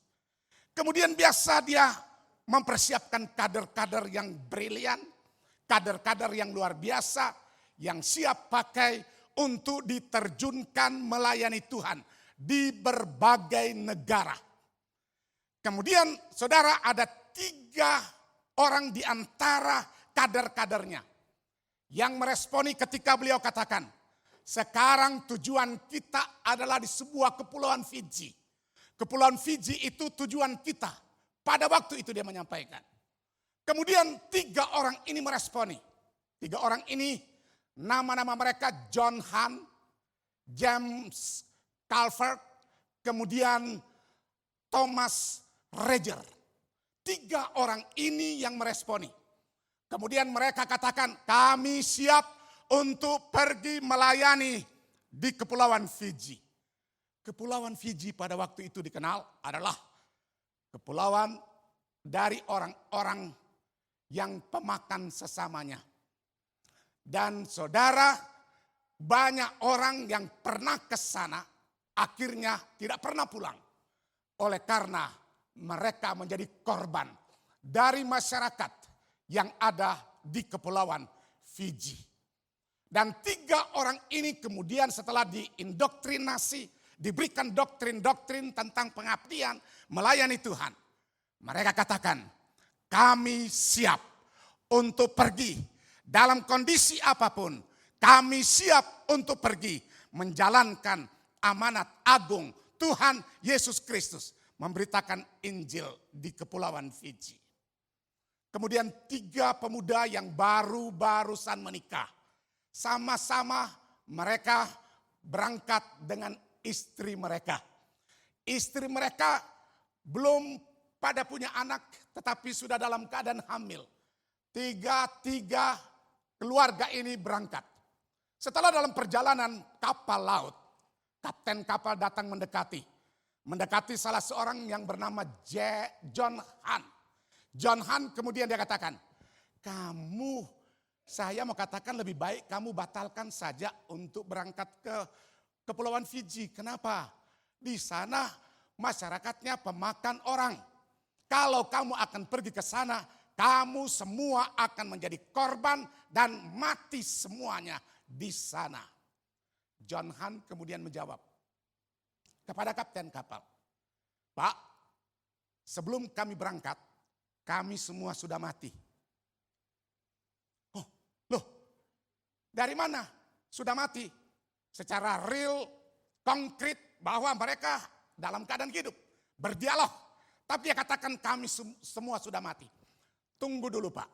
Kemudian biasa dia mempersiapkan kader-kader yang brilian, kader-kader yang luar biasa, yang siap pakai untuk diterjunkan melayani Tuhan di berbagai negara. Kemudian saudara, ada 3 orang di antara kader-kadernya yang meresponi ketika beliau katakan, sekarang tujuan kita adalah di sebuah kepulauan Fiji. Kepulauan Fiji itu tujuan kita. Pada waktu itu dia menyampaikan. Kemudian 3 orang ini meresponi. 3 orang ini nama-nama mereka John Hunt, James Calvert, kemudian Thomas Rager. 3 orang ini yang meresponi. Kemudian mereka katakan, kami siap untuk pergi melayani di Kepulauan Fiji. Kepulauan Fiji pada waktu itu dikenal adalah kepulauan dari orang-orang yang pemakan sesamanya. Dan saudara, banyak orang yang pernah ke sana akhirnya tidak pernah pulang. Oleh karena mereka menjadi korban dari masyarakat yang ada di Kepulauan Fiji. Dan 3 orang ini kemudian setelah diindoktrinasi, diberikan doktrin-doktrin tentang pengabdian, melayani Tuhan. Mereka katakan, kami siap untuk pergi dalam kondisi apapun. Kami siap untuk pergi menjalankan amanat agung Tuhan Yesus Kristus. Memberitakan Injil di Kepulauan Fiji. Kemudian 3 pemuda yang baru-barusan menikah. Sama-sama mereka berangkat dengan istri mereka. Istri mereka belum pada punya anak, tetapi sudah dalam keadaan hamil. 3 keluarga ini berangkat. Setelah dalam perjalanan kapal laut, kapten kapal datang mendekati salah seorang yang bernama John Hunt. John Hunt kemudian dia katakan, saya mau katakan lebih baik kamu batalkan saja untuk berangkat ke Kepulauan Fiji. Kenapa? Di sana masyarakatnya pemakan orang. Kalau kamu akan pergi ke sana, kamu semua akan menjadi korban dan mati semuanya di sana. John Hunt kemudian menjawab kepada kapten kapal, Pak, sebelum kami berangkat, kami semua sudah mati. Oh, loh, dari mana sudah mati? Secara real, konkret bahwa mereka dalam keadaan hidup, berdialog. Tapi dia katakan kami semua sudah mati. Tunggu dulu Pak,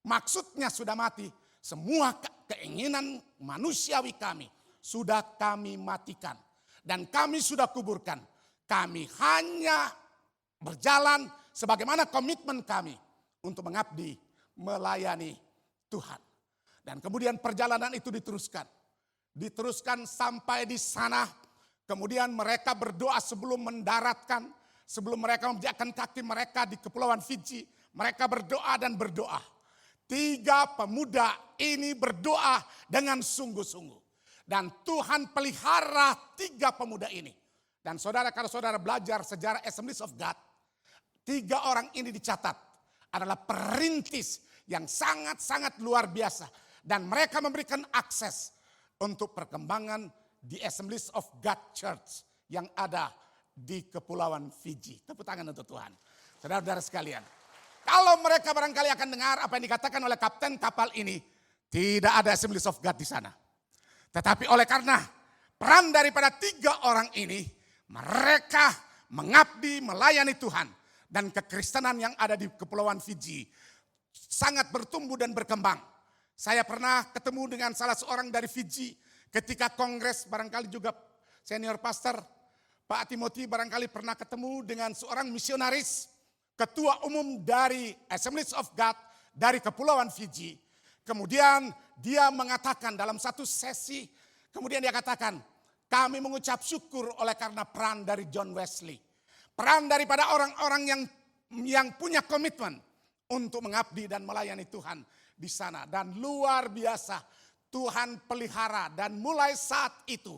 maksudnya sudah mati, semua keinginan manusiawi kami sudah kami matikan. Dan kami sudah kuburkan. Kami hanya berjalan sebagaimana komitmen kami untuk mengabdi, melayani Tuhan. Dan kemudian perjalanan itu diteruskan. Diteruskan sampai di sana. Kemudian mereka berdoa sebelum mendaratkan. Sebelum mereka menginjakkan kaki mereka di Kepulauan Fiji. Mereka berdoa dan berdoa. 3 pemuda ini berdoa dengan sungguh-sungguh. Dan Tuhan pelihara 3 pemuda ini. Dan saudara, kalau saudara belajar sejarah Assemblies of God, 3 orang ini dicatat adalah perintis yang sangat-sangat luar biasa. Dan mereka memberikan akses untuk perkembangan di Assemblies of God Church yang ada di Kepulauan Fiji. Tepuk tangan untuk Tuhan. Saudara-saudara sekalian, kalau mereka barangkali akan dengar apa yang dikatakan oleh kapten kapal ini, tidak ada Assemblies of God di sana. Tetapi oleh karena peran daripada 3 orang ini, mereka mengabdi, melayani Tuhan. Dan kekristenan yang ada di Kepulauan Fiji sangat bertumbuh dan berkembang. Saya pernah ketemu dengan salah seorang dari Fiji ketika kongres, barangkali juga senior pastor Pak Timothy barangkali pernah ketemu dengan seorang misionaris, ketua umum dari Assemblies of God dari Kepulauan Fiji. Kemudian dia mengatakan dalam satu sesi, kemudian dia katakan, kami mengucap syukur oleh karena peran dari John Wesley. Peran daripada orang-orang yang punya komitmen untuk mengabdi dan melayani Tuhan di sana. Dan luar biasa Tuhan pelihara dan mulai saat itu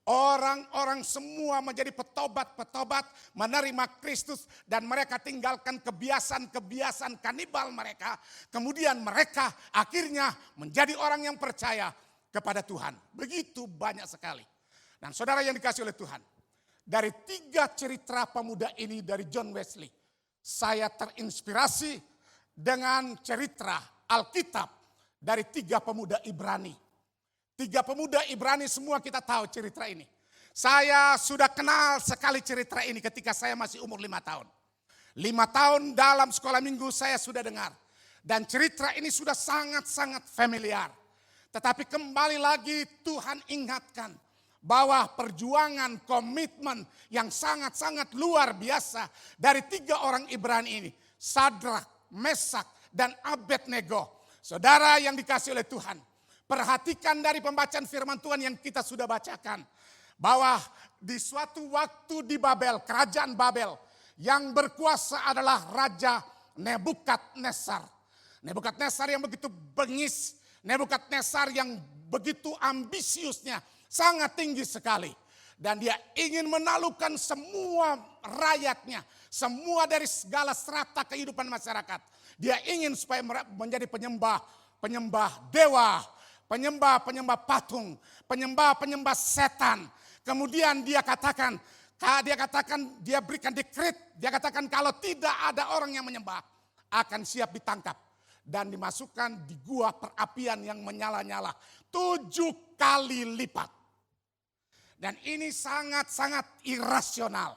orang-orang semua menjadi petobat-petobat menerima Kristus dan mereka tinggalkan kebiasaan-kebiasaan kanibal mereka. Kemudian mereka akhirnya menjadi orang yang percaya kepada Tuhan. Begitu banyak sekali. Dan saudara yang dikasih oleh Tuhan, dari 3 cerita pemuda ini dari John Wesley, saya terinspirasi dengan cerita Alkitab dari 3 pemuda Ibrani. 3 pemuda Ibrani semua kita tahu cerita ini. Saya sudah kenal sekali cerita ini ketika saya masih umur 5 tahun. 5 tahun dalam sekolah minggu saya sudah dengar. Dan cerita ini sudah sangat-sangat familiar. Tetapi kembali lagi Tuhan ingatkan bahwa perjuangan komitmen yang sangat-sangat luar biasa dari 3 orang Ibrani ini. Sadrak, Mesak, dan Abednego. Saudara yang dikasih oleh Tuhan. Perhatikan dari pembacaan firman Tuhan yang kita sudah bacakan. Bahwa di suatu waktu di Babel, kerajaan Babel. Yang berkuasa adalah Raja Nebukadnezar. Nebukadnezar yang begitu bengis. Nebukadnezar yang begitu ambisiusnya. Sangat tinggi sekali. Dan dia ingin menaklukkan semua rakyatnya. Semua dari segala strata kehidupan masyarakat. Dia ingin supaya menjadi penyembah dewa. Penyembah patung, penyembah setan. Kemudian dia berikan dekret, dia katakan kalau tidak ada orang yang menyembah akan siap ditangkap dan dimasukkan di gua perapian yang menyala-nyala 7 kali lipat. Dan ini sangat-sangat irasional.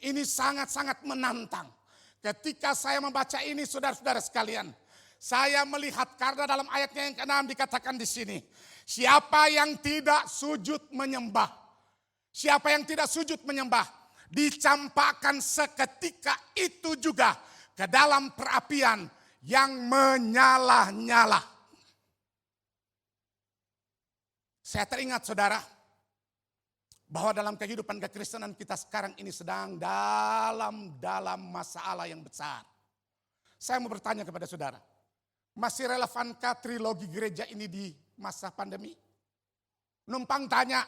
Ini sangat-sangat menantang. Ketika saya membaca ini saudara-saudara sekalian, saya melihat karena dalam ayatnya yang ke-6 dikatakan di sini. Siapa yang tidak sujud menyembah. Siapa yang tidak sujud menyembah. Dicampakkan seketika itu juga ke dalam perapian yang menyala-nyala. Saya teringat saudara. Bahwa dalam kehidupan kekristenan kita sekarang ini sedang dalam masalah yang besar. Saya mau bertanya kepada saudara. Masih relevankah trilogi gereja ini di masa pandemi? Numpang tanya,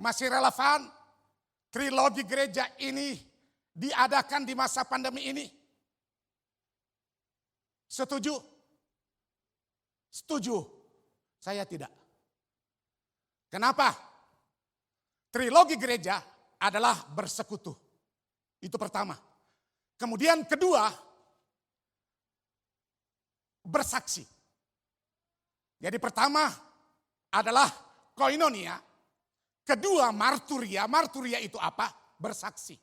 masih relevan trilogi gereja ini diadakan di masa pandemi ini? Setuju? Setuju. Saya tidak. Kenapa? Trilogi gereja adalah bersekutu. Itu pertama. Kemudian kedua, bersaksi. Jadi pertama adalah koinonia. Kedua marturia. Marturia itu apa? Bersaksi.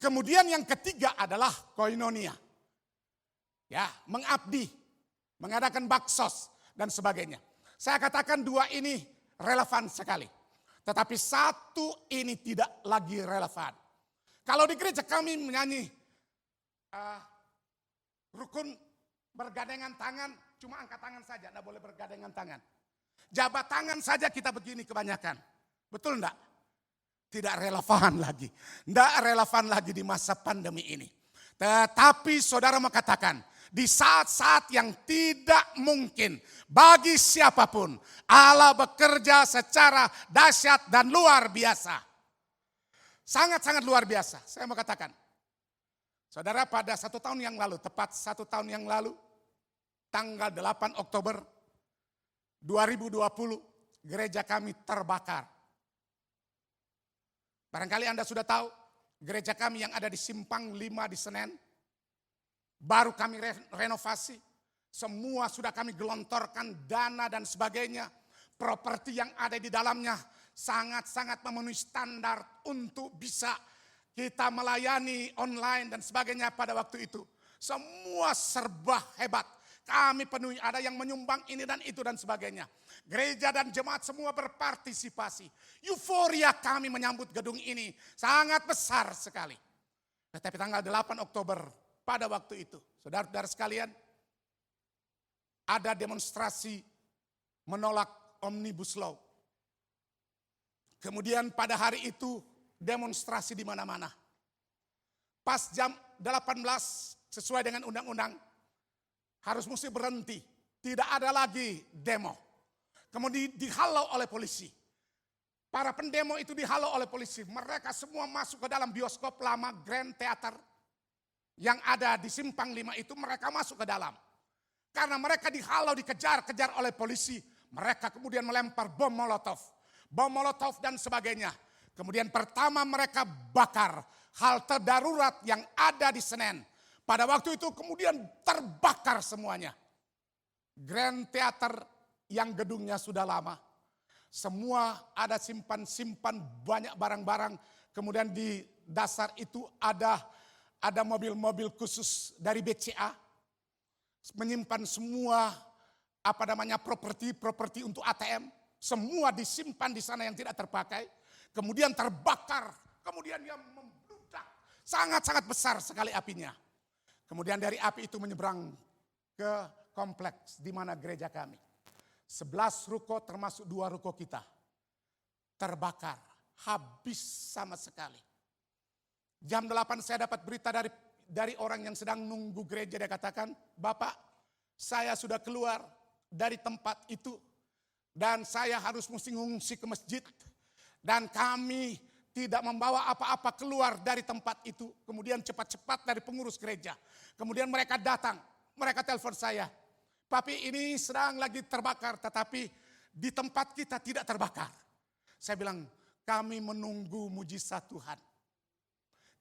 Kemudian yang ketiga adalah koinonia. Ya, mengabdi, mengadakan baksos dan sebagainya. Saya katakan dua ini relevan sekali. Tetapi satu ini tidak lagi relevan. Kalau di gereja kami menyanyi rukun bergandengan tangan, cuma angkat tangan saja, tidak boleh bergandengan tangan. Jabat tangan saja kita begini kebanyakan. Betul enggak? Tidak relevan lagi. Tidak relevan lagi di masa pandemi ini. Tetapi saudara mau katakan, di saat-saat yang tidak mungkin bagi siapapun, Allah bekerja secara dahsyat dan luar biasa. Sangat-sangat luar biasa. Saya mau katakan, saudara, pada 1 tahun yang lalu, tepat 1 tahun yang lalu, tanggal 8 Oktober 2020, gereja kami terbakar. Barangkali Anda sudah tahu, gereja kami yang ada di Simpang 5 di Senen, baru kami renovasi, semua sudah kami gelontorkan dana dan sebagainya. Properti yang ada di dalamnya sangat-sangat memenuhi standar untuk bisa kita melayani online dan sebagainya pada waktu itu. Semua serba hebat. Kami penuhi, ada yang menyumbang ini dan itu dan sebagainya. Gereja dan jemaat semua berpartisipasi. Euforia kami menyambut gedung ini sangat besar sekali. Tetapi tanggal 8 Oktober pada waktu itu, saudara-saudara sekalian, ada demonstrasi menolak Omnibus Law. Kemudian pada hari itu demonstrasi di mana-mana. Pas jam 18 sesuai dengan undang-undang, harus mesti berhenti. Tidak ada lagi demo. Kemudian dihalau oleh polisi. Para pendemo itu dihalau oleh polisi. Mereka semua masuk ke dalam bioskop lama Grand Theater yang ada di Simpang 5 itu, mereka masuk ke dalam. Karena mereka dihalau, dikejar-kejar oleh polisi. Mereka kemudian melempar bom molotov dan sebagainya. Kemudian pertama mereka bakar halte darurat yang ada di Senen. Pada waktu itu kemudian terbakar semuanya. Grand Theater yang gedungnya sudah lama. Semua ada simpan banyak barang-barang. Kemudian di dasar itu ada mobil-mobil khusus dari BCA. Menyimpan semua properti untuk ATM. Semua disimpan di sana yang tidak terpakai. Kemudian terbakar. Kemudian dia membludak. Sangat-sangat besar sekali apinya. Kemudian dari api itu menyeberang ke kompleks di mana gereja kami. 11 ruko termasuk 2 ruko kita. Terbakar. Habis sama sekali. Jam 8 saya dapat berita dari orang yang sedang nunggu gereja. Dia katakan, Bapak, saya sudah keluar dari tempat itu. Dan saya harus mesti ngungsi ke masjid. Dan kami tidak membawa apa-apa keluar dari tempat itu. Kemudian cepat-cepat dari pengurus gereja. Kemudian mereka datang. Mereka telepon saya. Papi, ini sedang lagi terbakar. Tetapi di tempat kita tidak terbakar. Saya bilang, kami menunggu mujizat Tuhan.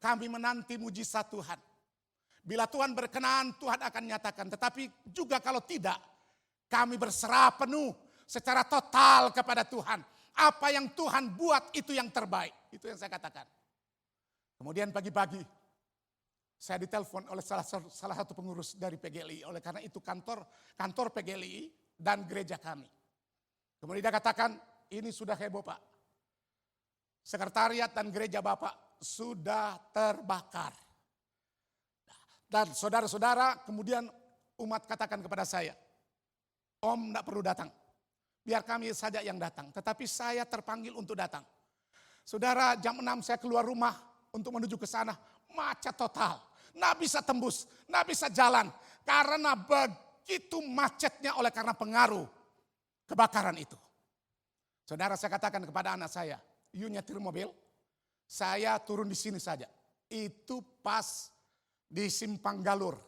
Kami menanti mujizat Tuhan. Bila Tuhan berkenan, Tuhan akan nyatakan. Tetapi juga kalau tidak, kami berserah penuh secara total kepada Tuhan. Apa yang Tuhan buat itu yang terbaik. Itu yang saya katakan. Kemudian pagi-pagi saya ditelepon oleh salah satu pengurus dari PGLI. Oleh karena itu kantor PGLI dan gereja kami. Kemudian dia katakan, ini sudah heboh Pak. Sekretariat dan gereja Bapak sudah terbakar. Dan saudara-saudara kemudian umat katakan kepada saya, Om tidak perlu datang. Biar kami saja yang datang. Tetapi saya terpanggil untuk datang. Saudara, jam 6 saya keluar rumah untuk menuju ke sana. Macet total. Nggak bisa tembus. Nggak bisa jalan. Karena begitu macetnya oleh karena pengaruh kebakaran itu. Saudara, saya katakan kepada anak saya, you nyetir mobil, saya turun di sini saja. Itu pas di Simpang Galur.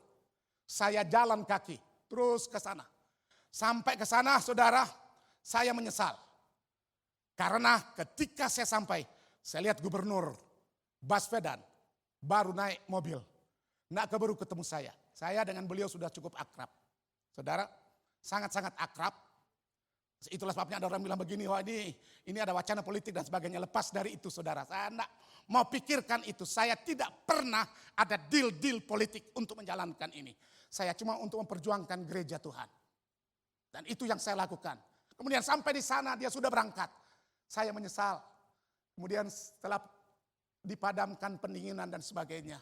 Saya jalan kaki terus ke sana. Sampai ke sana saudara, saya menyesal. Karena ketika saya sampai, saya lihat gubernur Baswedan baru naik mobil. Nggak keburu ketemu saya. Saya dengan beliau sudah cukup akrab. Saudara, sangat-sangat akrab. Itulah sebabnya ada orang bilang begini, wah ini ada wacana politik dan sebagainya. Lepas dari itu saudara, saya enggak mau pikirkan itu. Saya tidak pernah ada deal-deal politik untuk menjalankan ini. Saya cuma untuk memperjuangkan gereja Tuhan. Dan itu yang saya lakukan. Kemudian sampai di sana dia sudah berangkat. Saya menyesal. Kemudian setelah dipadamkan pendinginan dan sebagainya.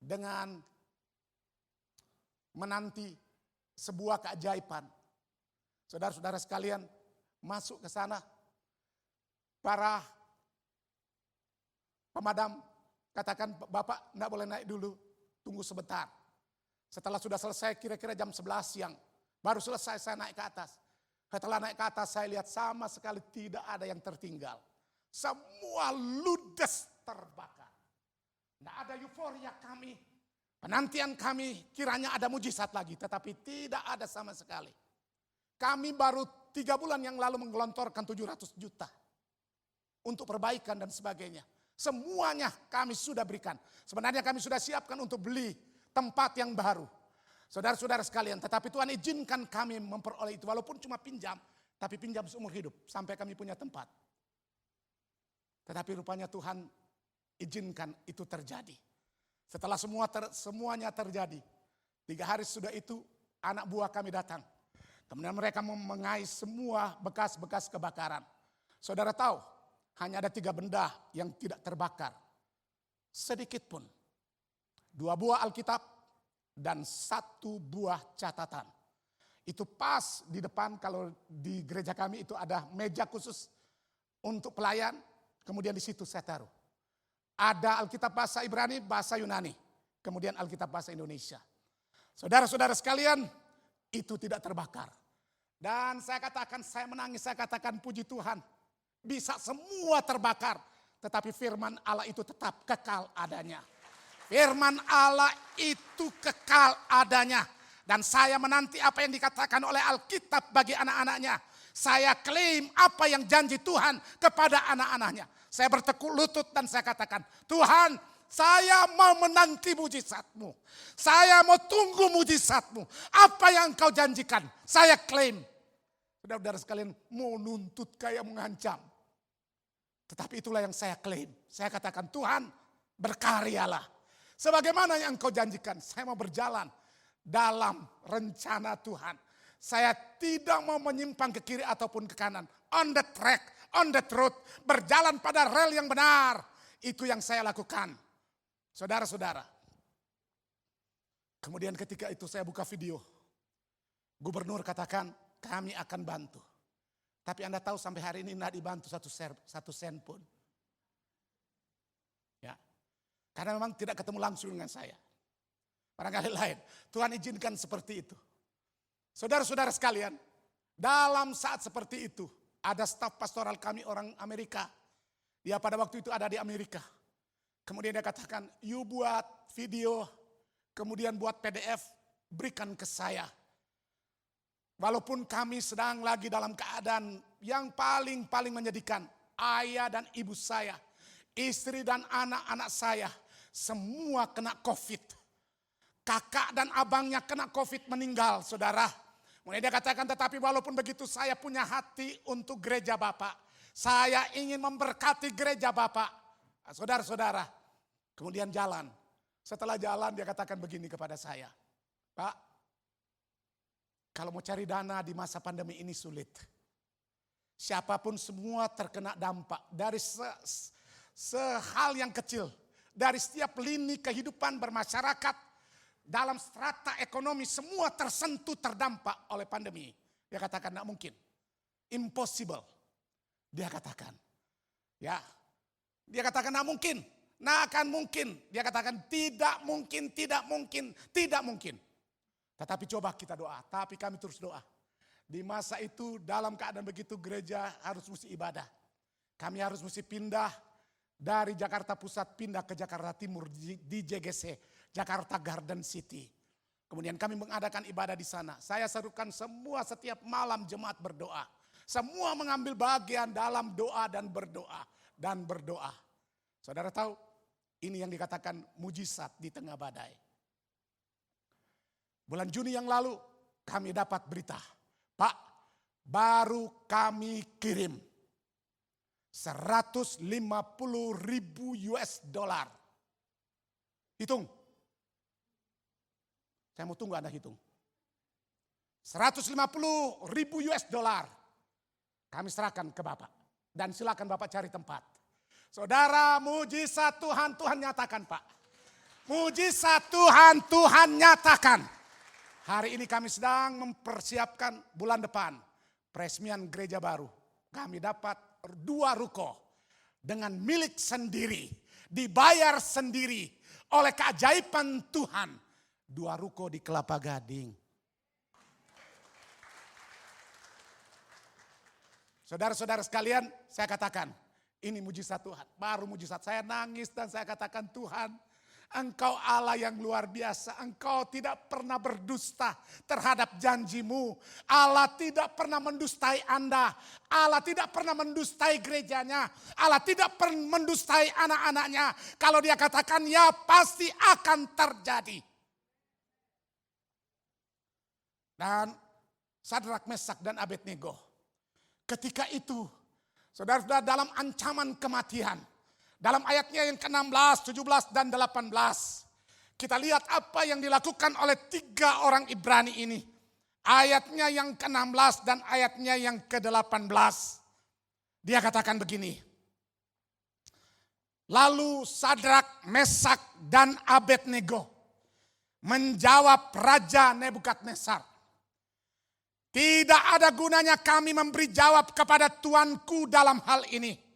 Dengan menanti sebuah keajaiban. Saudara-saudara sekalian, masuk ke sana, para pemadam katakan, Bapak enggak boleh naik dulu, tunggu sebentar. Setelah sudah selesai kira-kira jam 11 siang, baru selesai saya naik ke atas. Setelah naik ke atas saya lihat sama sekali tidak ada yang tertinggal. Semua ludes terbakar. Tidak ada euforia kami, penantian kami kiranya ada mujizat lagi, tetapi tidak ada sama sekali. Kami baru 3 bulan yang lalu menggelontorkan 700 juta untuk perbaikan dan sebagainya. Semuanya kami sudah berikan. Sebenarnya kami sudah siapkan untuk beli tempat yang baru. Saudara-saudara sekalian, tetapi Tuhan izinkan kami memperoleh itu. Walaupun cuma pinjam, tapi pinjam seumur hidup sampai kami punya tempat. Tetapi rupanya Tuhan izinkan itu terjadi. Setelah semuanya terjadi, 3 hari sudah itu anak buah kami datang. Kemudian mereka mengais semua bekas-bekas kebakaran. Saudara tahu, hanya ada 3 benda yang tidak terbakar. Sedikit pun. 2 buah Alkitab dan 1 buah catatan. Itu pas di depan, kalau di gereja kami itu ada meja khusus untuk pelayan. Kemudian di situ saya taruh. Ada Alkitab bahasa Ibrani, bahasa Yunani. Kemudian Alkitab bahasa Indonesia. Saudara-saudara sekalian, itu tidak terbakar. Dan saya katakan, saya menangis, saya katakan puji Tuhan. Bisa semua terbakar. Tetapi firman Allah itu tetap kekal adanya. Firman Allah itu kekal adanya. Dan saya menanti apa yang dikatakan oleh Alkitab bagi anak-anaknya. Saya klaim apa yang janji Tuhan kepada anak-anaknya. Saya bertekuk lutut dan saya katakan, Tuhan, saya mau menanti mujizat-Mu. Saya mau tunggu mujizat-Mu. Apa yang Engkau janjikan, saya klaim. Saudara-saudara sekalian, mau nuntut kayak mengancam. Tetapi itulah yang saya klaim. Saya katakan, Tuhan, berkaryalah. Sebagaimana yang Engkau janjikan, saya mau berjalan dalam rencana Tuhan. Saya tidak mau menyimpang ke kiri ataupun ke kanan. On the track, on the truth. Berjalan pada rel yang benar. Itu yang saya lakukan. Saudara-saudara. Kemudian ketika itu saya buka video. Gubernur katakan, kami akan bantu. Tapi Anda tahu sampai hari ini tidak dibantu satu sen pun. Ya. Karena memang tidak ketemu langsung dengan saya. Barangkali lain. Tuhan izinkan seperti itu. Saudara-saudara sekalian, dalam saat seperti itu, ada staf pastoral kami orang Amerika. Dia pada waktu itu ada di Amerika. Kemudian dia katakan, you buat video, kemudian buat PDF, berikan ke saya. Walaupun kami sedang lagi dalam keadaan yang paling menyedihkan. Ayah dan ibu saya, istri dan anak-anak saya, semua kena COVID. Kakak dan abangnya kena COVID meninggal, saudara. Kemudian dia katakan, tetapi walaupun begitu saya punya hati untuk gereja Bapak. Saya ingin memberkati gereja Bapak. Saudara-saudara, kemudian jalan. Setelah jalan dia katakan begini kepada saya. Pak, kalau mau cari dana di masa pandemi ini sulit. Siapapun semua terkena dampak. Dari sehal yang kecil. Dari setiap lini kehidupan bermasyarakat. Dalam strata ekonomi semua tersentuh terdampak oleh pandemi. Dia katakan tidak mungkin. Impossible. Dia katakan. Ya. Dia katakan tidak mungkin. Nah akan mungkin. Dia katakan tidak mungkin, tidak mungkin, tidak mungkin. Tetapi coba kita doa. Tapi kami terus doa. Di masa itu dalam keadaan begitu gereja harus mesti ibadah. Kami harus mesti pindah dari Jakarta Pusat pindah ke Jakarta Timur di JGC. Jakarta Garden City. Kemudian kami mengadakan ibadah di sana. Saya serukan semua setiap malam jemaat berdoa. Semua mengambil bagian dalam doa dan berdoa. Dan berdoa. Saudara tahu, ini yang dikatakan mujizat di tengah badai. Bulan Juni yang lalu kami dapat berita. Pak, baru kami kirim 150.000 US dollar. Hitung. Saya mau tunggu Anda hitung. 150.000 US dollar. Kami serahkan ke Bapak. Dan silakan Bapak cari tempat. Saudara, mujizat Tuhan, Tuhan nyatakan Pak. Mujizat Tuhan, Tuhan nyatakan. Hari ini kami sedang mempersiapkan bulan depan. Peresmian gereja baru. Kami dapat 2 ruko. Dengan milik sendiri. Dibayar sendiri. Oleh keajaiban Tuhan. 2 ruko di Kelapa Gading. Saudara-saudara sekalian, saya katakan, ini mujizat Tuhan. Baru mujizat, saya nangis dan saya katakan, Tuhan, Engkau Allah yang luar biasa. Engkau tidak pernah berdusta terhadap janjimu. Allah tidak pernah mendustai Anda. Allah tidak pernah mendustai gerejanya. Allah tidak pernah mendustai anak-anaknya. Kalau dia katakan ya pasti akan terjadi. Dan Sadrak, Mesak, dan Abednego. Ketika itu, saudara-saudara dalam ancaman kematian. Dalam ayatnya yang ke-16, 17, dan 18. Kita lihat apa yang dilakukan oleh 3 orang Ibrani ini. Ayatnya yang ke-16 dan ayatnya yang ke-18. Dia katakan begini. Lalu Sadrak, Mesak, dan Abednego menjawab Raja Nebukadnezar. Tidak ada gunanya kami memberi jawab kepada Tuanku dalam hal ini.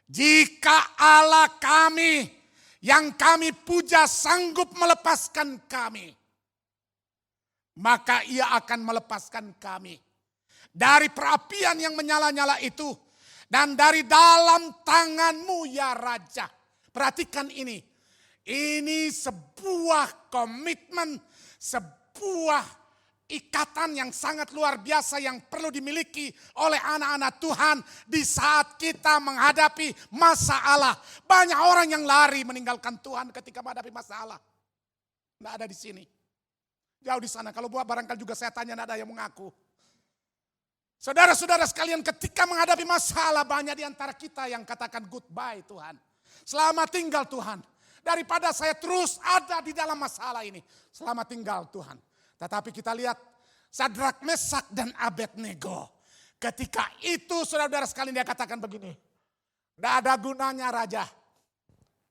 Jika Allah kami yang kami puja sanggup melepaskan kami, maka ia akan melepaskan kami dari perapian yang menyala-nyala itu dan dari dalam tanganmu ya Raja. Perhatikan ini. Ini sebuah komitmen, sebuah ikatan yang sangat luar biasa yang perlu dimiliki oleh anak-anak Tuhan di saat kita menghadapi masalah. Banyak orang yang lari meninggalkan Tuhan ketika menghadapi masalah. Tidak ada di sini. Jauh di sana. Kalau buat barangkali juga saya tanya, tidak ada yang mengaku. Saudara-saudara sekalian, ketika menghadapi masalah banyak di antara kita yang katakan goodbye Tuhan. Selamat tinggal Tuhan. Daripada saya terus ada di dalam masalah ini. Selamat tinggal Tuhan. Tetapi kita lihat Sadrak, Mesak, dan Abednego. Ketika itu saudara-saudara sekalian dia katakan begini. Tidak ada gunanya Raja.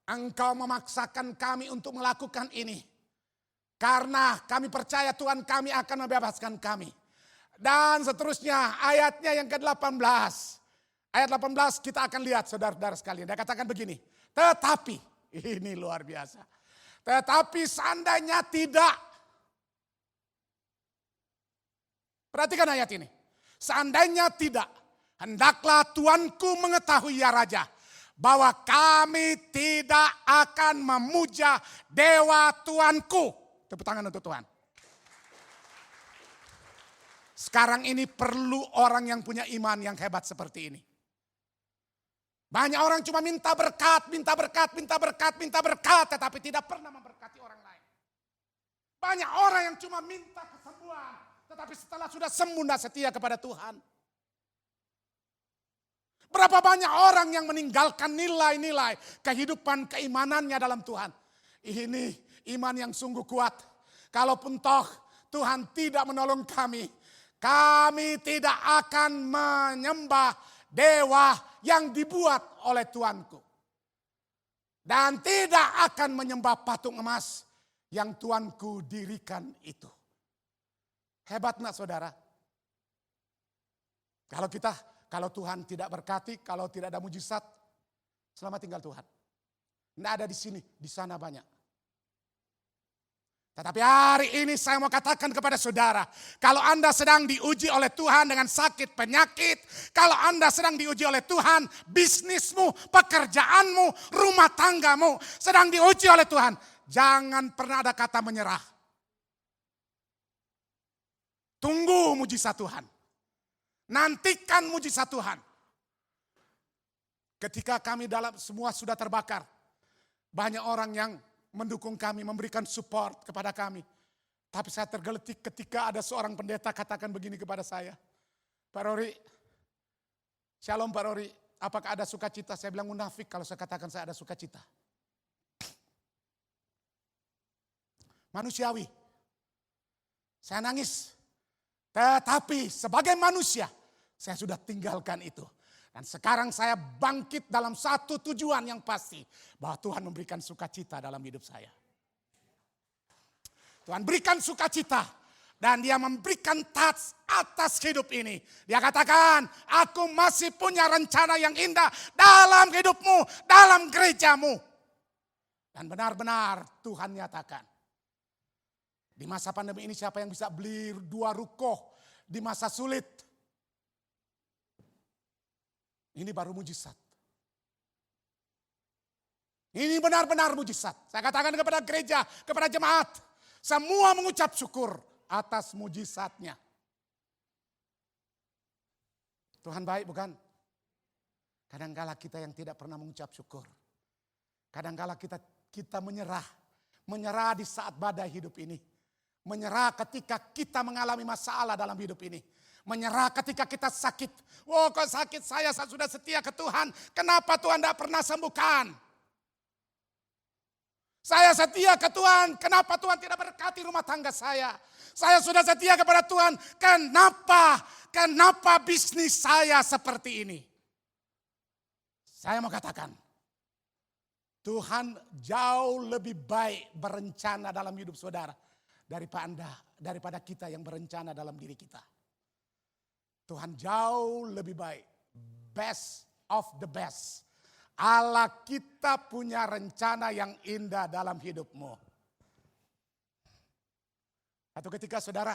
Engkau memaksakan kami untuk melakukan ini. Karena kami percaya Tuhan kami akan membebaskan kami. Dan seterusnya ayatnya yang ke-18. Ayat 18 kita akan lihat saudara-saudara sekalian. Dia katakan begini. Tetapi, ini luar biasa. Tetapi seandainya tidak. Perhatikan ayat ini. Seandainya tidak, hendaklah Tuanku mengetahui ya Raja, bahwa kami tidak akan memuja dewa Tuanku. Tepuk tangan untuk Tuhan. Sekarang ini perlu orang yang punya iman yang hebat seperti ini. Banyak orang cuma minta berkat, minta berkat, minta berkat, minta berkat, tetapi tidak pernah memberkati orang lain. Banyak orang yang cuma minta kesembuhan, tetapi setelah sudah sembuh tidak setia kepada Tuhan. Berapa banyak orang yang meninggalkan nilai-nilai kehidupan keimanannya dalam Tuhan. Ini iman yang sungguh kuat. Kalaupun toh Tuhan tidak menolong kami, kami tidak akan menyembah dewa yang dibuat oleh Tuanku. Dan tidak akan menyembah patung emas yang Tuanku dirikan itu. Hebat enggak saudara? Kalau Tuhan tidak berkati, kalau tidak ada mujizat, selamat tinggal Tuhan. Tidak ada di sini, di sana banyak. Tetapi hari ini saya mau katakan kepada saudara, kalau Anda sedang diuji oleh Tuhan dengan sakit, penyakit, kalau Anda sedang diuji oleh Tuhan, bisnismu, pekerjaanmu, rumah tanggamu sedang diuji oleh Tuhan, jangan pernah ada kata menyerah. Tunggu mujizat Tuhan. Nantikan mujizat Tuhan. Ketika kami dalam semua sudah terbakar, banyak orang yang mendukung kami, memberikan support kepada kami. Tapi saya tergeletik ketika ada seorang pendeta katakan begini kepada saya. Pak Rory, shalom Pak Rory, apakah ada sukacita? Saya bilang munafik kalau saya katakan saya ada sukacita. Manusiawi. Saya nangis. Tetapi sebagai manusia, saya sudah tinggalkan itu. Dan sekarang saya bangkit dalam satu tujuan yang pasti. Bahwa Tuhan memberikan sukacita dalam hidup saya. Tuhan berikan sukacita. Dan dia memberikan touch atas hidup ini. Dia katakan, aku masih punya rencana yang indah dalam hidupmu, dalam gerejamu. Dan benar-benar Tuhan nyatakan. Di masa pandemi ini siapa yang bisa beli 2 ruko di masa sulit? Ini baru mujizat. Ini benar-benar mujizat. Saya katakan kepada gereja, kepada jemaat. Semua mengucap syukur atas mujizatnya. Tuhan baik bukan? Kadangkala kita yang tidak pernah mengucap syukur. Kadangkala kita menyerah. Menyerah di saat badai hidup ini. Menyerah ketika kita mengalami masalah dalam hidup ini. Menyerah ketika kita sakit. Oh kok sakit saya sudah setia ke Tuhan. Kenapa Tuhan tidak pernah sembuhkan? Saya setia ke Tuhan. Kenapa Tuhan tidak berkati rumah tangga saya? Saya sudah setia kepada Tuhan. Kenapa bisnis saya seperti ini? Saya mau katakan. Tuhan jauh lebih baik berencana dalam hidup saudara. Daripada kita yang berencana dalam diri kita. Tuhan jauh lebih baik. Best of the best. Allah kita punya rencana yang indah dalam hidupmu. Satu ketika saudara,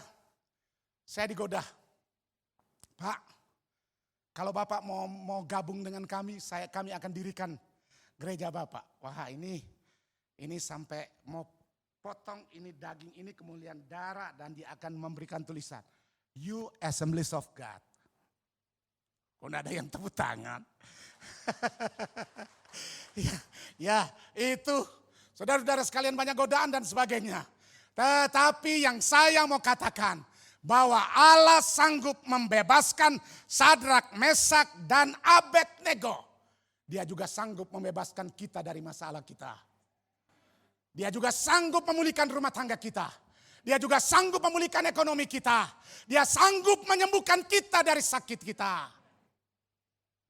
saya digoda. Pak, kalau Bapak mau gabung dengan kami akan dirikan gereja Bapak. Wah ini sampai mau potong ini daging ini kemuliaan darah dan dia akan memberikan tulisan. You Assemblies of God. Kok ada yang tepuk tangan? ya itu saudara-saudara sekalian banyak godaan dan sebagainya. Tetapi yang saya mau katakan bahwa Allah sanggup membebaskan Sadrak, Mesak dan Abednego. Dia juga sanggup membebaskan kita dari masalah kita. Dia juga sanggup memulihkan rumah tangga kita. Dia juga sanggup memulihkan ekonomi kita. Dia sanggup menyembuhkan kita dari sakit kita.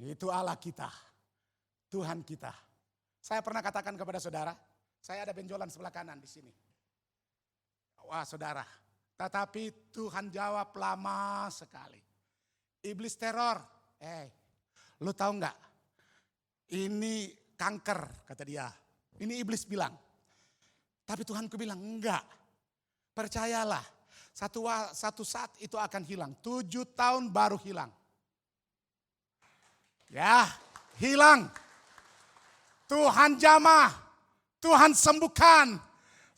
Itu Allah kita. Tuhan kita. Saya pernah katakan kepada saudara, saya ada benjolan sebelah kanan di sini. Wah saudara, tetapi Tuhan jawab lama sekali. Iblis teror. Lu tahu nggak? Ini kanker kata dia. Ini iblis bilang. Tapi Tuhanku bilang enggak. Percayalah. Satu saat itu akan hilang. 7 tahun baru hilang. Ya hilang. Tuhan jamah. Tuhan sembuhkan.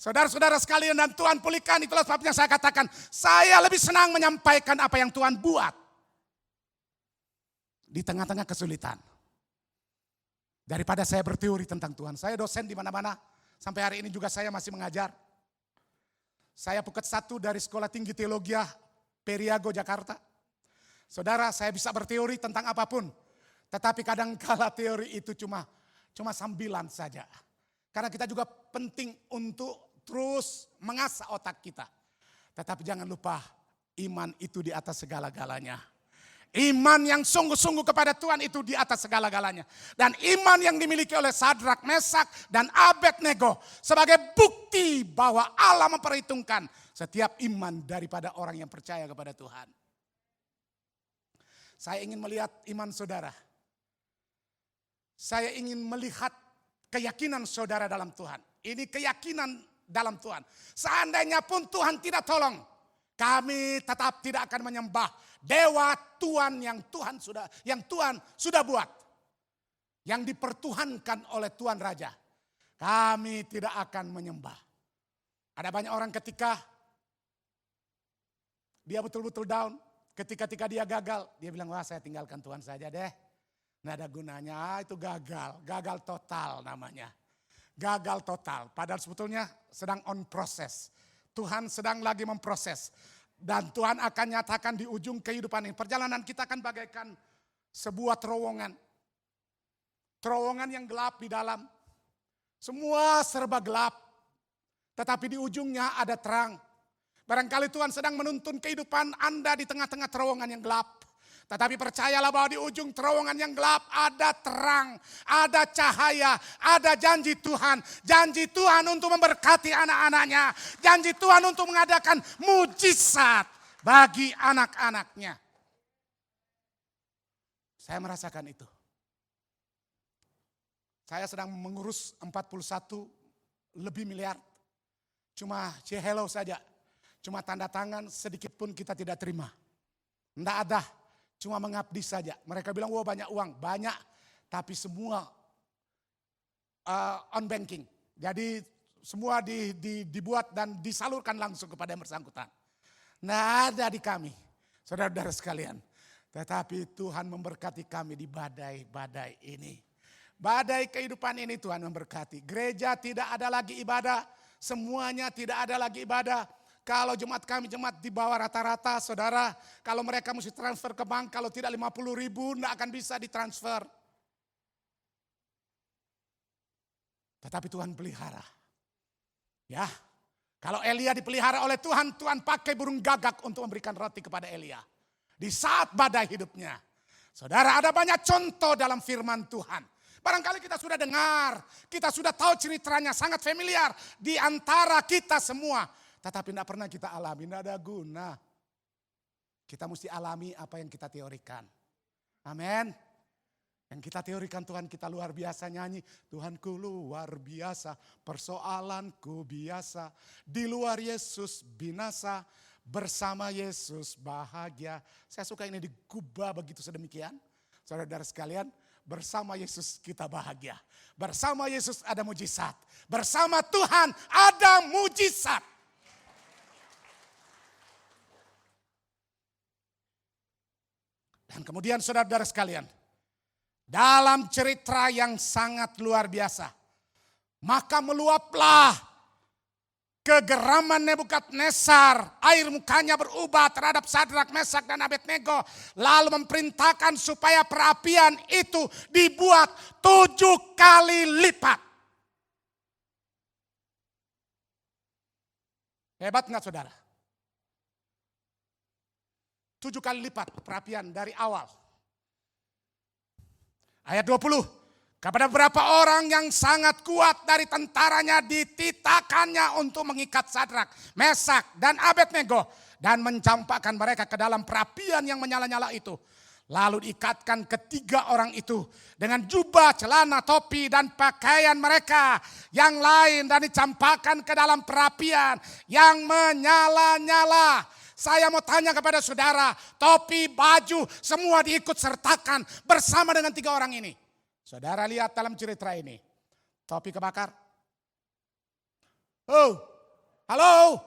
Saudara-saudara sekalian dan Tuhan pulihkan. Itulah sebabnya saya katakan. Saya lebih senang menyampaikan apa yang Tuhan buat. Di tengah-tengah kesulitan. Daripada saya berteori tentang Tuhan. Saya dosen di mana-mana. Sampai hari ini juga saya masih mengajar. Saya puket 1 dari Sekolah Tinggi Teologi Periago Jakarta. Saudara, saya bisa berteori tentang apapun. Tetapi kadangkala teori itu cuma sambilan saja. Karena kita juga penting untuk terus mengasah otak kita. Tetapi jangan lupa iman itu di atas segala-galanya. Iman yang sungguh-sungguh kepada Tuhan itu di atas segala-galanya. Dan iman yang dimiliki oleh Sadrak, Mesak, dan Abednego. Sebagai bukti bahwa Allah memperhitungkan setiap iman daripada orang yang percaya kepada Tuhan. Saya ingin melihat iman saudara. Saya ingin melihat keyakinan saudara dalam Tuhan. Ini keyakinan dalam Tuhan. Seandainya pun Tuhan tidak tolong. Kami tetap tidak akan menyembah dewa Tuhan yang Tuhan sudah buat. Yang dipertuhankan oleh Tuhan Raja. Kami tidak akan menyembah. Ada banyak orang ketika dia betul-betul down, ketika dia gagal, dia bilang, wah saya tinggalkan Tuhan saja deh. Nggak ada gunanya, itu gagal total namanya. Gagal total, padahal sebetulnya sedang on proses. Tuhan sedang lagi memproses. Dan Tuhan akan nyatakan di ujung kehidupan ini. Perjalanan kita akan bagaikan sebuah terowongan. Terowongan yang gelap di dalam. Semua serba gelap. Tetapi di ujungnya ada terang. Barangkali Tuhan sedang menuntun kehidupan Anda di tengah-tengah terowongan yang gelap. Tetapi percayalah bahwa di ujung terowongan yang gelap ada terang, ada cahaya, ada janji Tuhan. Janji Tuhan untuk memberkati anak-anaknya. Janji Tuhan untuk mengadakan mujizat bagi anak-anaknya. Saya merasakan itu. Saya sedang mengurus 41 lebih miliar. Cuma hello saja. Cuma tanda tangan sedikit pun kita tidak terima. Tidak ada, cuma mengabdi saja. Mereka bilang, wah banyak uang. Banyak, tapi semua on banking. Jadi semua dibuat dan disalurkan langsung kepada yang bersangkutan. Tidak ada di kami, saudara-saudara sekalian. Tetapi Tuhan memberkati kami di badai-badai ini. Badai kehidupan ini Tuhan memberkati. Gereja tidak ada lagi ibadah, semuanya tidak ada lagi ibadah. Kalau jemaat kami jemaat di bawah rata-rata, saudara, kalau mereka mesti transfer ke bank, kalau tidak 50.000 tidak akan bisa ditransfer. Tetapi Tuhan pelihara. Ya, kalau Elia dipelihara oleh Tuhan, Tuhan pakai burung gagak untuk memberikan roti kepada Elia. Di saat badai hidupnya. Saudara, ada banyak contoh dalam firman Tuhan. Barangkali kita sudah dengar, kita sudah tahu ceritanya, sangat familiar di antara kita semua. Tetapi tidak pernah kita alami, tidak ada guna. Kita mesti alami apa yang kita teorikan. Amin. Yang kita teorikan Tuhan kita luar biasa nyanyi. Tuhanku luar biasa, persoalanku biasa. Di luar Yesus binasa, bersama Yesus bahagia. Saya suka ini digubah begitu sedemikian. Saudara-saudara sekalian, bersama Yesus kita bahagia. Bersama Yesus ada mujizat. Bersama Tuhan ada mujizat. Dan kemudian saudara-saudara sekalian, dalam cerita yang sangat luar biasa, maka meluaplah kegeraman Nebukadnezar, air mukanya berubah terhadap Sadrak, Mesak dan Abednego, lalu memerintahkan supaya perapian itu dibuat 7 kali lipat. Hebat enggak saudara? 7 kali lipat perapian dari awal. Ayat 20. Kepada beberapa orang yang sangat kuat dari tentaranya dititahkannya untuk mengikat Sadrak, Mesak dan Abednego. Dan mencampakkan mereka ke dalam perapian yang menyala-nyala itu. Lalu diikatkan ketiga orang itu dengan jubah, celana, topi dan pakaian mereka yang lain. Dan dicampakkan ke dalam perapian yang menyala-nyala. Saya mau tanya kepada saudara, topi, baju, semua diikut sertakan bersama dengan 3 orang ini. Saudara lihat dalam cerita ini, topi kebakar. Oh, halo?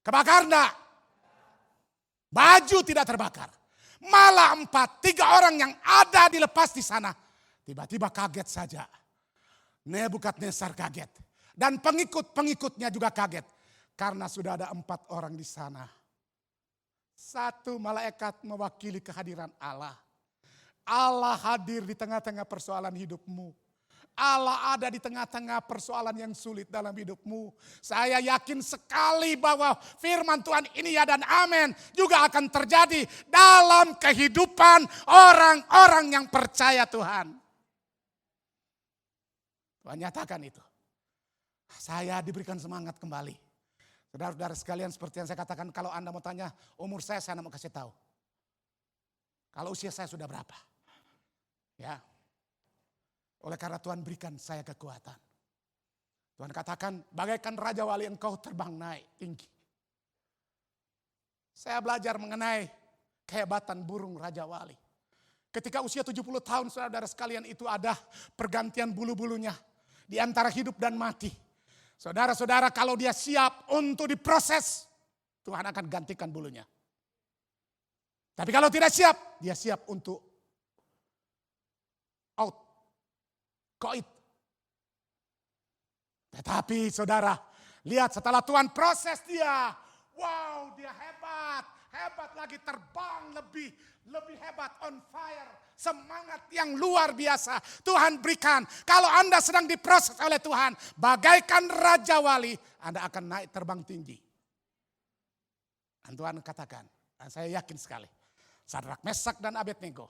Kebakar enggak? Baju tidak terbakar. Malah 3 orang yang ada dilepas di sana. Tiba-tiba kaget saja. Nebukadnezar kaget. Dan pengikut-pengikutnya juga kaget. Karena sudah ada 4 orang di sana. 1 malaikat mewakili kehadiran Allah. Allah hadir di tengah-tengah persoalan hidupmu. Allah ada di tengah-tengah persoalan yang sulit dalam hidupmu. Saya yakin sekali bahwa firman Tuhan ini ya dan amin juga akan terjadi dalam kehidupan orang-orang yang percaya Tuhan. Tuhan nyatakan itu. Saya diberikan semangat kembali. Saudara-saudara sekalian, seperti yang saya katakan, kalau Anda mau tanya umur saya mau kasih tahu. Kalau usia saya sudah berapa? Ya. Oleh karena Tuhan berikan saya kekuatan. Tuhan katakan, bagaikan Raja Wali engkau terbang naik tinggi. Saya belajar mengenai kehebatan burung Raja Wali. Ketika usia 70 tahun saudara sekalian itu ada pergantian bulu-bulunya di antara hidup dan mati. Saudara-saudara kalau dia siap untuk diproses, Tuhan akan gantikan bulunya. Tapi kalau tidak siap, dia siap untuk out, koit. Tetapi saudara, lihat setelah Tuhan proses dia, wow dia hebat lagi, terbang lebih hebat, on fire. Semangat yang luar biasa Tuhan berikan. Kalau Anda sedang diproses oleh Tuhan, bagaikan Raja Wali, Anda akan naik terbang tinggi. Dan Tuhan katakan, dan saya yakin sekali, Sadrak, Mesak, dan Abednego,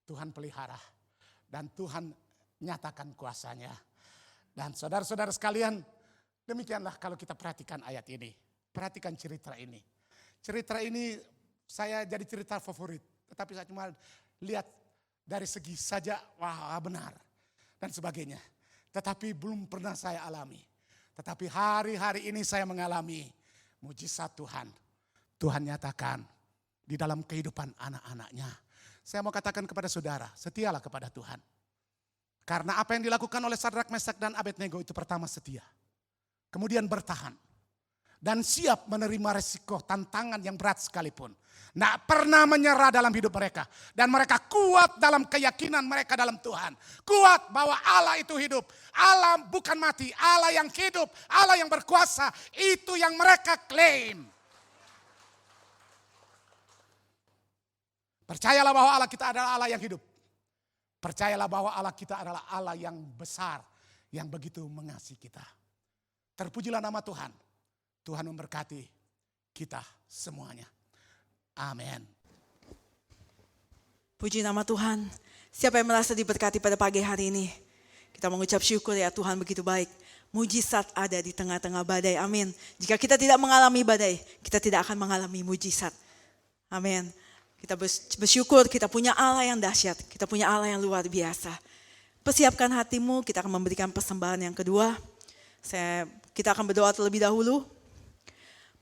Tuhan pelihara. Dan Tuhan nyatakan kuasanya. Dan saudara-saudara sekalian, demikianlah kalau kita perhatikan ayat ini. Perhatikan cerita ini. Cerita ini saya jadi cerita favorit. Tetapi saya cuma lihat dari segi saja, wah benar. Dan sebagainya. Tetapi belum pernah saya alami. Tetapi hari-hari ini saya mengalami mujizat Tuhan. Tuhan nyatakan di dalam kehidupan anak-anaknya. Saya mau katakan kepada saudara, setialah kepada Tuhan. Karena apa yang dilakukan oleh Sadrak, Mesak, dan Abednego itu pertama setia. Kemudian bertahan. Dan siap menerima resiko tantangan yang berat sekalipun. Tidak pernah menyerah dalam hidup mereka. Dan mereka kuat dalam keyakinan mereka dalam Tuhan. Kuat bahwa Allah itu hidup. Allah bukan mati. Allah yang hidup. Allah yang berkuasa. Itu yang mereka klaim. Percayalah bahwa Allah kita adalah Allah yang hidup. Percayalah bahwa Allah kita adalah Allah yang besar. Yang begitu mengasihi kita. Terpujilah nama Tuhan. Tuhan memberkati kita semuanya. Amin. Puji nama Tuhan. Siapa yang merasa diberkati pada pagi hari ini? Kita mengucap syukur ya Tuhan begitu baik. Mujizat ada di tengah-tengah badai. Amin. Jika kita tidak mengalami badai, kita tidak akan mengalami mujizat. Amin. Kita bersyukur kita punya Allah yang dahsyat. Kita punya Allah yang luar biasa. Persiapkan hatimu, kita akan memberikan persembahan yang kedua. Kita akan berdoa terlebih dahulu.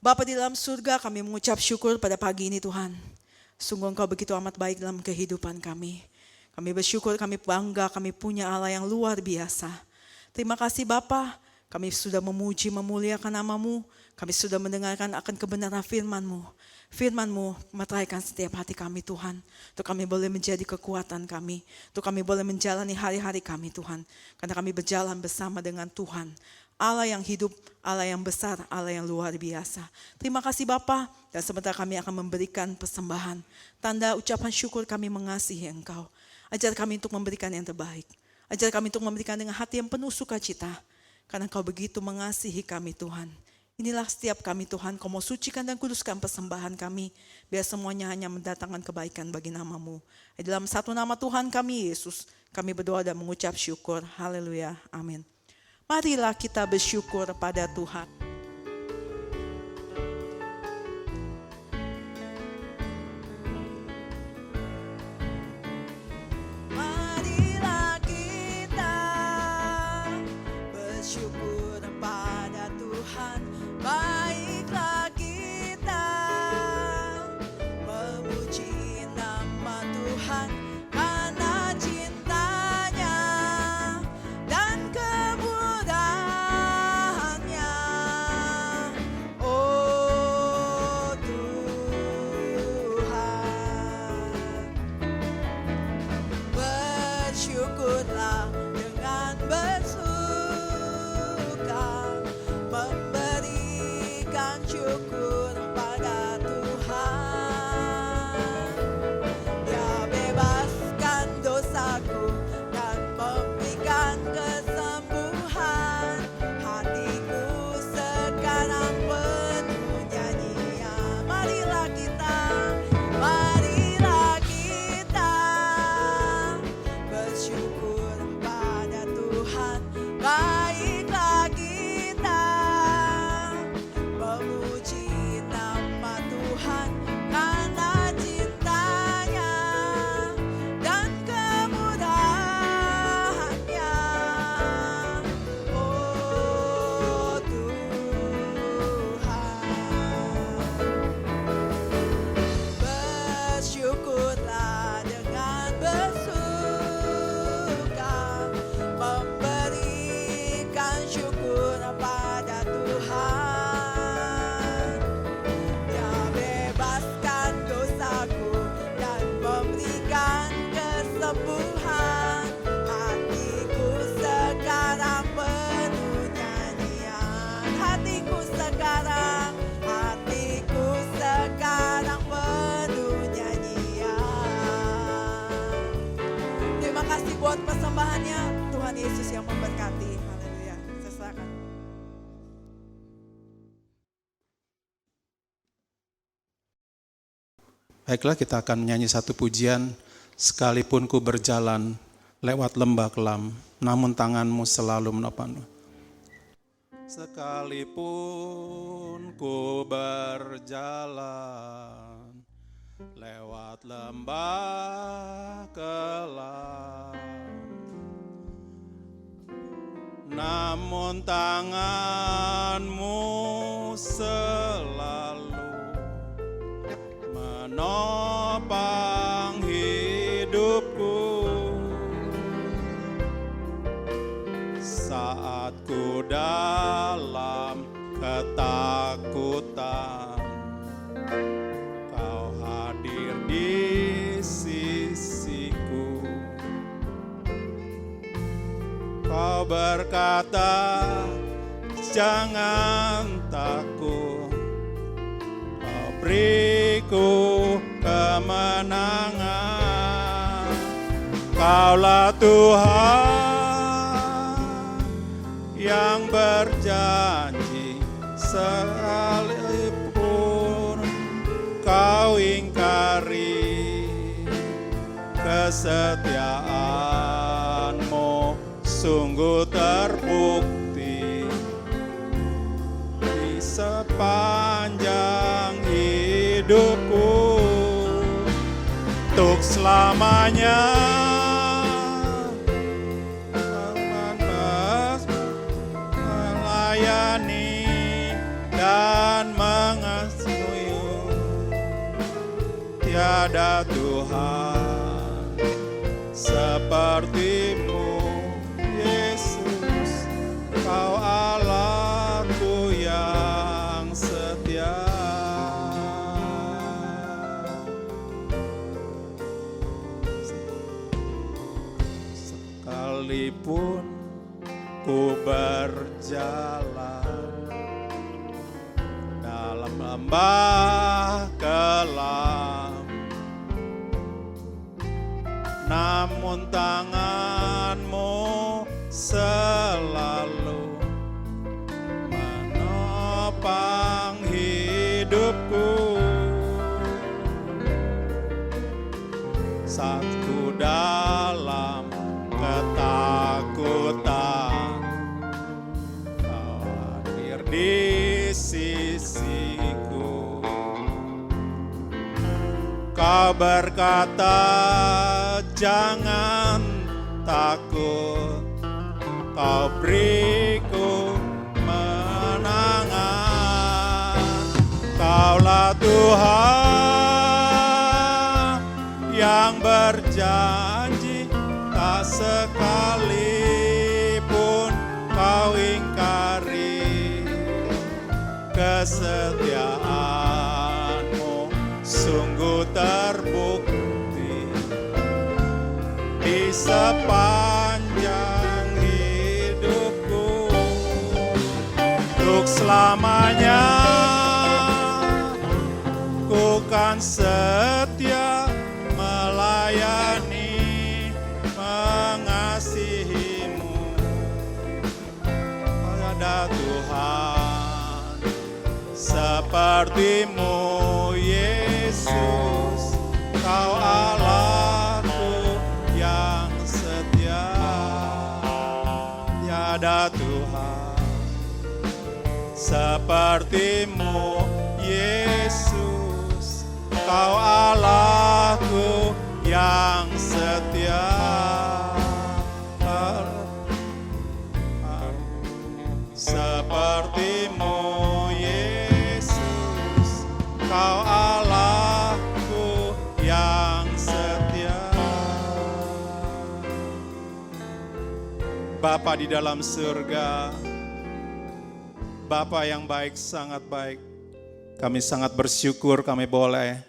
Bapa di dalam surga, kami mengucap syukur pada pagi ini Tuhan. Sungguh Engkau begitu amat baik dalam kehidupan kami. Kami bersyukur, kami bangga, kami punya Allah yang luar biasa. Terima kasih Bapa, kami sudah memuji, memuliakan nama-Mu. Kami sudah mendengarkan akan kebenaran firman-Mu. Firman-Mu meteraikan setiap hati kami Tuhan. Untuk kami boleh menjadi kekuatan kami. Untuk kami boleh menjalani hari-hari kami Tuhan. Karena kami berjalan bersama dengan Tuhan. Allah yang hidup, Allah yang besar, Allah yang luar biasa. Terima kasih Bapa. Dan sebentar kami akan memberikan persembahan. Tanda ucapan syukur kami mengasihi Engkau. Ajar kami untuk memberikan yang terbaik. Ajar kami untuk memberikan dengan hati yang penuh sukacita. Karena Engkau begitu mengasihi kami Tuhan. Inilah setiap kami Tuhan, Kau mau sucikan dan kuduskan persembahan kami. Biar semuanya hanya mendatangkan kebaikan bagi nama-Mu. Dalam satu nama Tuhan kami Yesus, kami berdoa dan mengucap syukur. Haleluya. Amin. Marilah kita bersyukur pada Tuhan. Marilah kita bersyukur pada Tuhan. Baiklah kita memuji nama Tuhan. Karena cintanya dan kemudahannya firman-Nya. Tuhan Yesus yang memberkati. Haleluya. Saya serahkan. Baiklah, kita akan menyanyi satu pujian. Sekalipun ku berjalan lewat lembah kelam, namun tanganmu selalu menopang. Sekalipun ku berjalan lewat lembah kelam, namun tanganmu selalu menopang hidupku. Saat ku dalam ketakutan, Kau hadir di sisiku. Kau berkata, jangan takut, Kau beriku kemenangan. Kaulah Tuhan yang berjanji, sekalipun Kau ingkari, kesetiaan-Mu sungguh terbukti di sepanjang hidupku. Untuk selamanya melayani dan mengasihi. Tiada Tuhan seperti-Mu, Yesus. Kau Allahku yang setia. Sekalipun ku berjalan dalam lembah kelam, namun tangan-Mu selalu menopang hidupku. Saat ku dalam ketakutan, Kau hadir di sisiku. Kau berkata, jangan takut, Kau beriku kemenangan. Kaulah Tuhan yang berjanji, tak sekalipun Kau ingkari, kesetiaan-Mu sungguh terbukti di sepanjang hidupku. Untuk selamanya ku kan setia melayani, mengasihi-Mu. Ada Tuhan seperti-Mu, Yesus. Kau Allahku yang setia. Tiada Tuhan seperti-Mu, Yesus. Kau Allahku yang setia. Seperti-Mu, Yesus. Kau Allahku yang setia. Bapa di dalam surga, Bapa yang baik, sangat baik. Kami sangat bersyukur kami boleh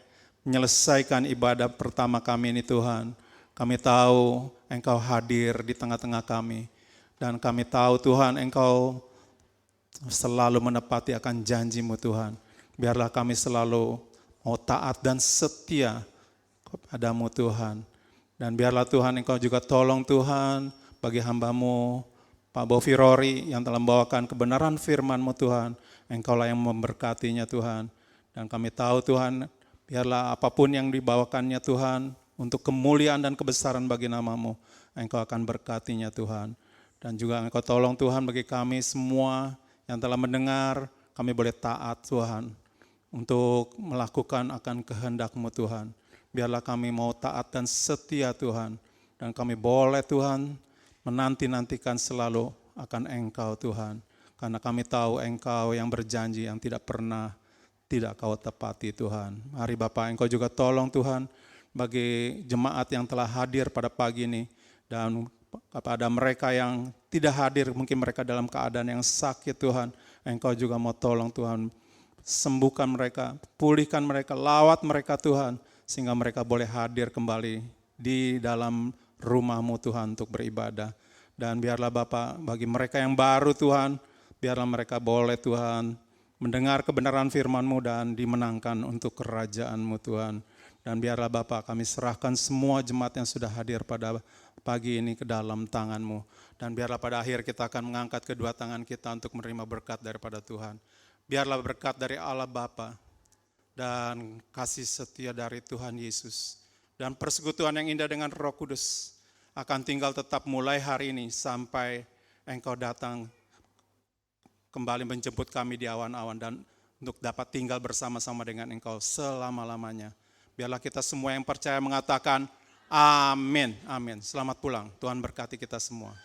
menyelesaikan ibadah pertama kami ini Tuhan. Kami tahu Engkau hadir di tengah-tengah kami. Dan kami tahu Tuhan Engkau selalu menepati akan janji-Mu Tuhan. Biarlah kami selalu mau taat dan setia kepada-Mu Tuhan. Dan biarlah Tuhan Engkau juga tolong Tuhan, bagi hamba-Mu, Pak Bovi Rory yang telah membawakan kebenaran firman-Mu Tuhan. Engkaulah yang memberkatinya Tuhan. Dan kami tahu Tuhan, biarlah apapun yang dibawakannya Tuhan, untuk kemuliaan dan kebesaran bagi nama-Mu, Engkau akan berkatinya Tuhan. Dan juga Engkau tolong Tuhan bagi kami semua yang telah mendengar, kami boleh taat Tuhan, untuk melakukan akan kehendak-Mu Tuhan. Biarlah kami mau taat dan setia Tuhan. Dan kami boleh Tuhan menanti-nantikan selalu akan Engkau Tuhan. Karena kami tahu Engkau yang berjanji yang tidak pernah tidak Kau tepati Tuhan. Mari Bapak, Engkau juga tolong Tuhan bagi jemaat yang telah hadir pada pagi ini. Dan kepada mereka yang tidak hadir, mungkin mereka dalam keadaan yang sakit Tuhan. Engkau juga mau tolong Tuhan, sembuhkan mereka, pulihkan mereka, lawat mereka Tuhan. Sehingga mereka boleh hadir kembali di dalam rumah-Mu Tuhan untuk beribadah. Dan biarlah Bapak, bagi mereka yang baru Tuhan, biarlah mereka boleh Tuhan mendengar kebenaran firman-Mu dan dimenangkan untuk kerajaan-Mu Tuhan. Dan biarlah Bapak, kami serahkan semua jemaat yang sudah hadir pada pagi ini ke dalam tangan-Mu. Dan biarlah pada akhir kita akan mengangkat kedua tangan kita untuk menerima berkat daripada Tuhan. Biarlah berkat dari Allah Bapa dan kasih setia dari Tuhan Yesus. Dan persekutuan yang indah dengan Roh Kudus akan tinggal tetap mulai hari ini sampai Engkau datang kembali menjemput kami di awan-awan dan untuk dapat tinggal bersama-sama dengan Engkau selama-lamanya. Biarlah kita semua yang percaya mengatakan amin, amin. Selamat pulang, Tuhan berkati kita semua.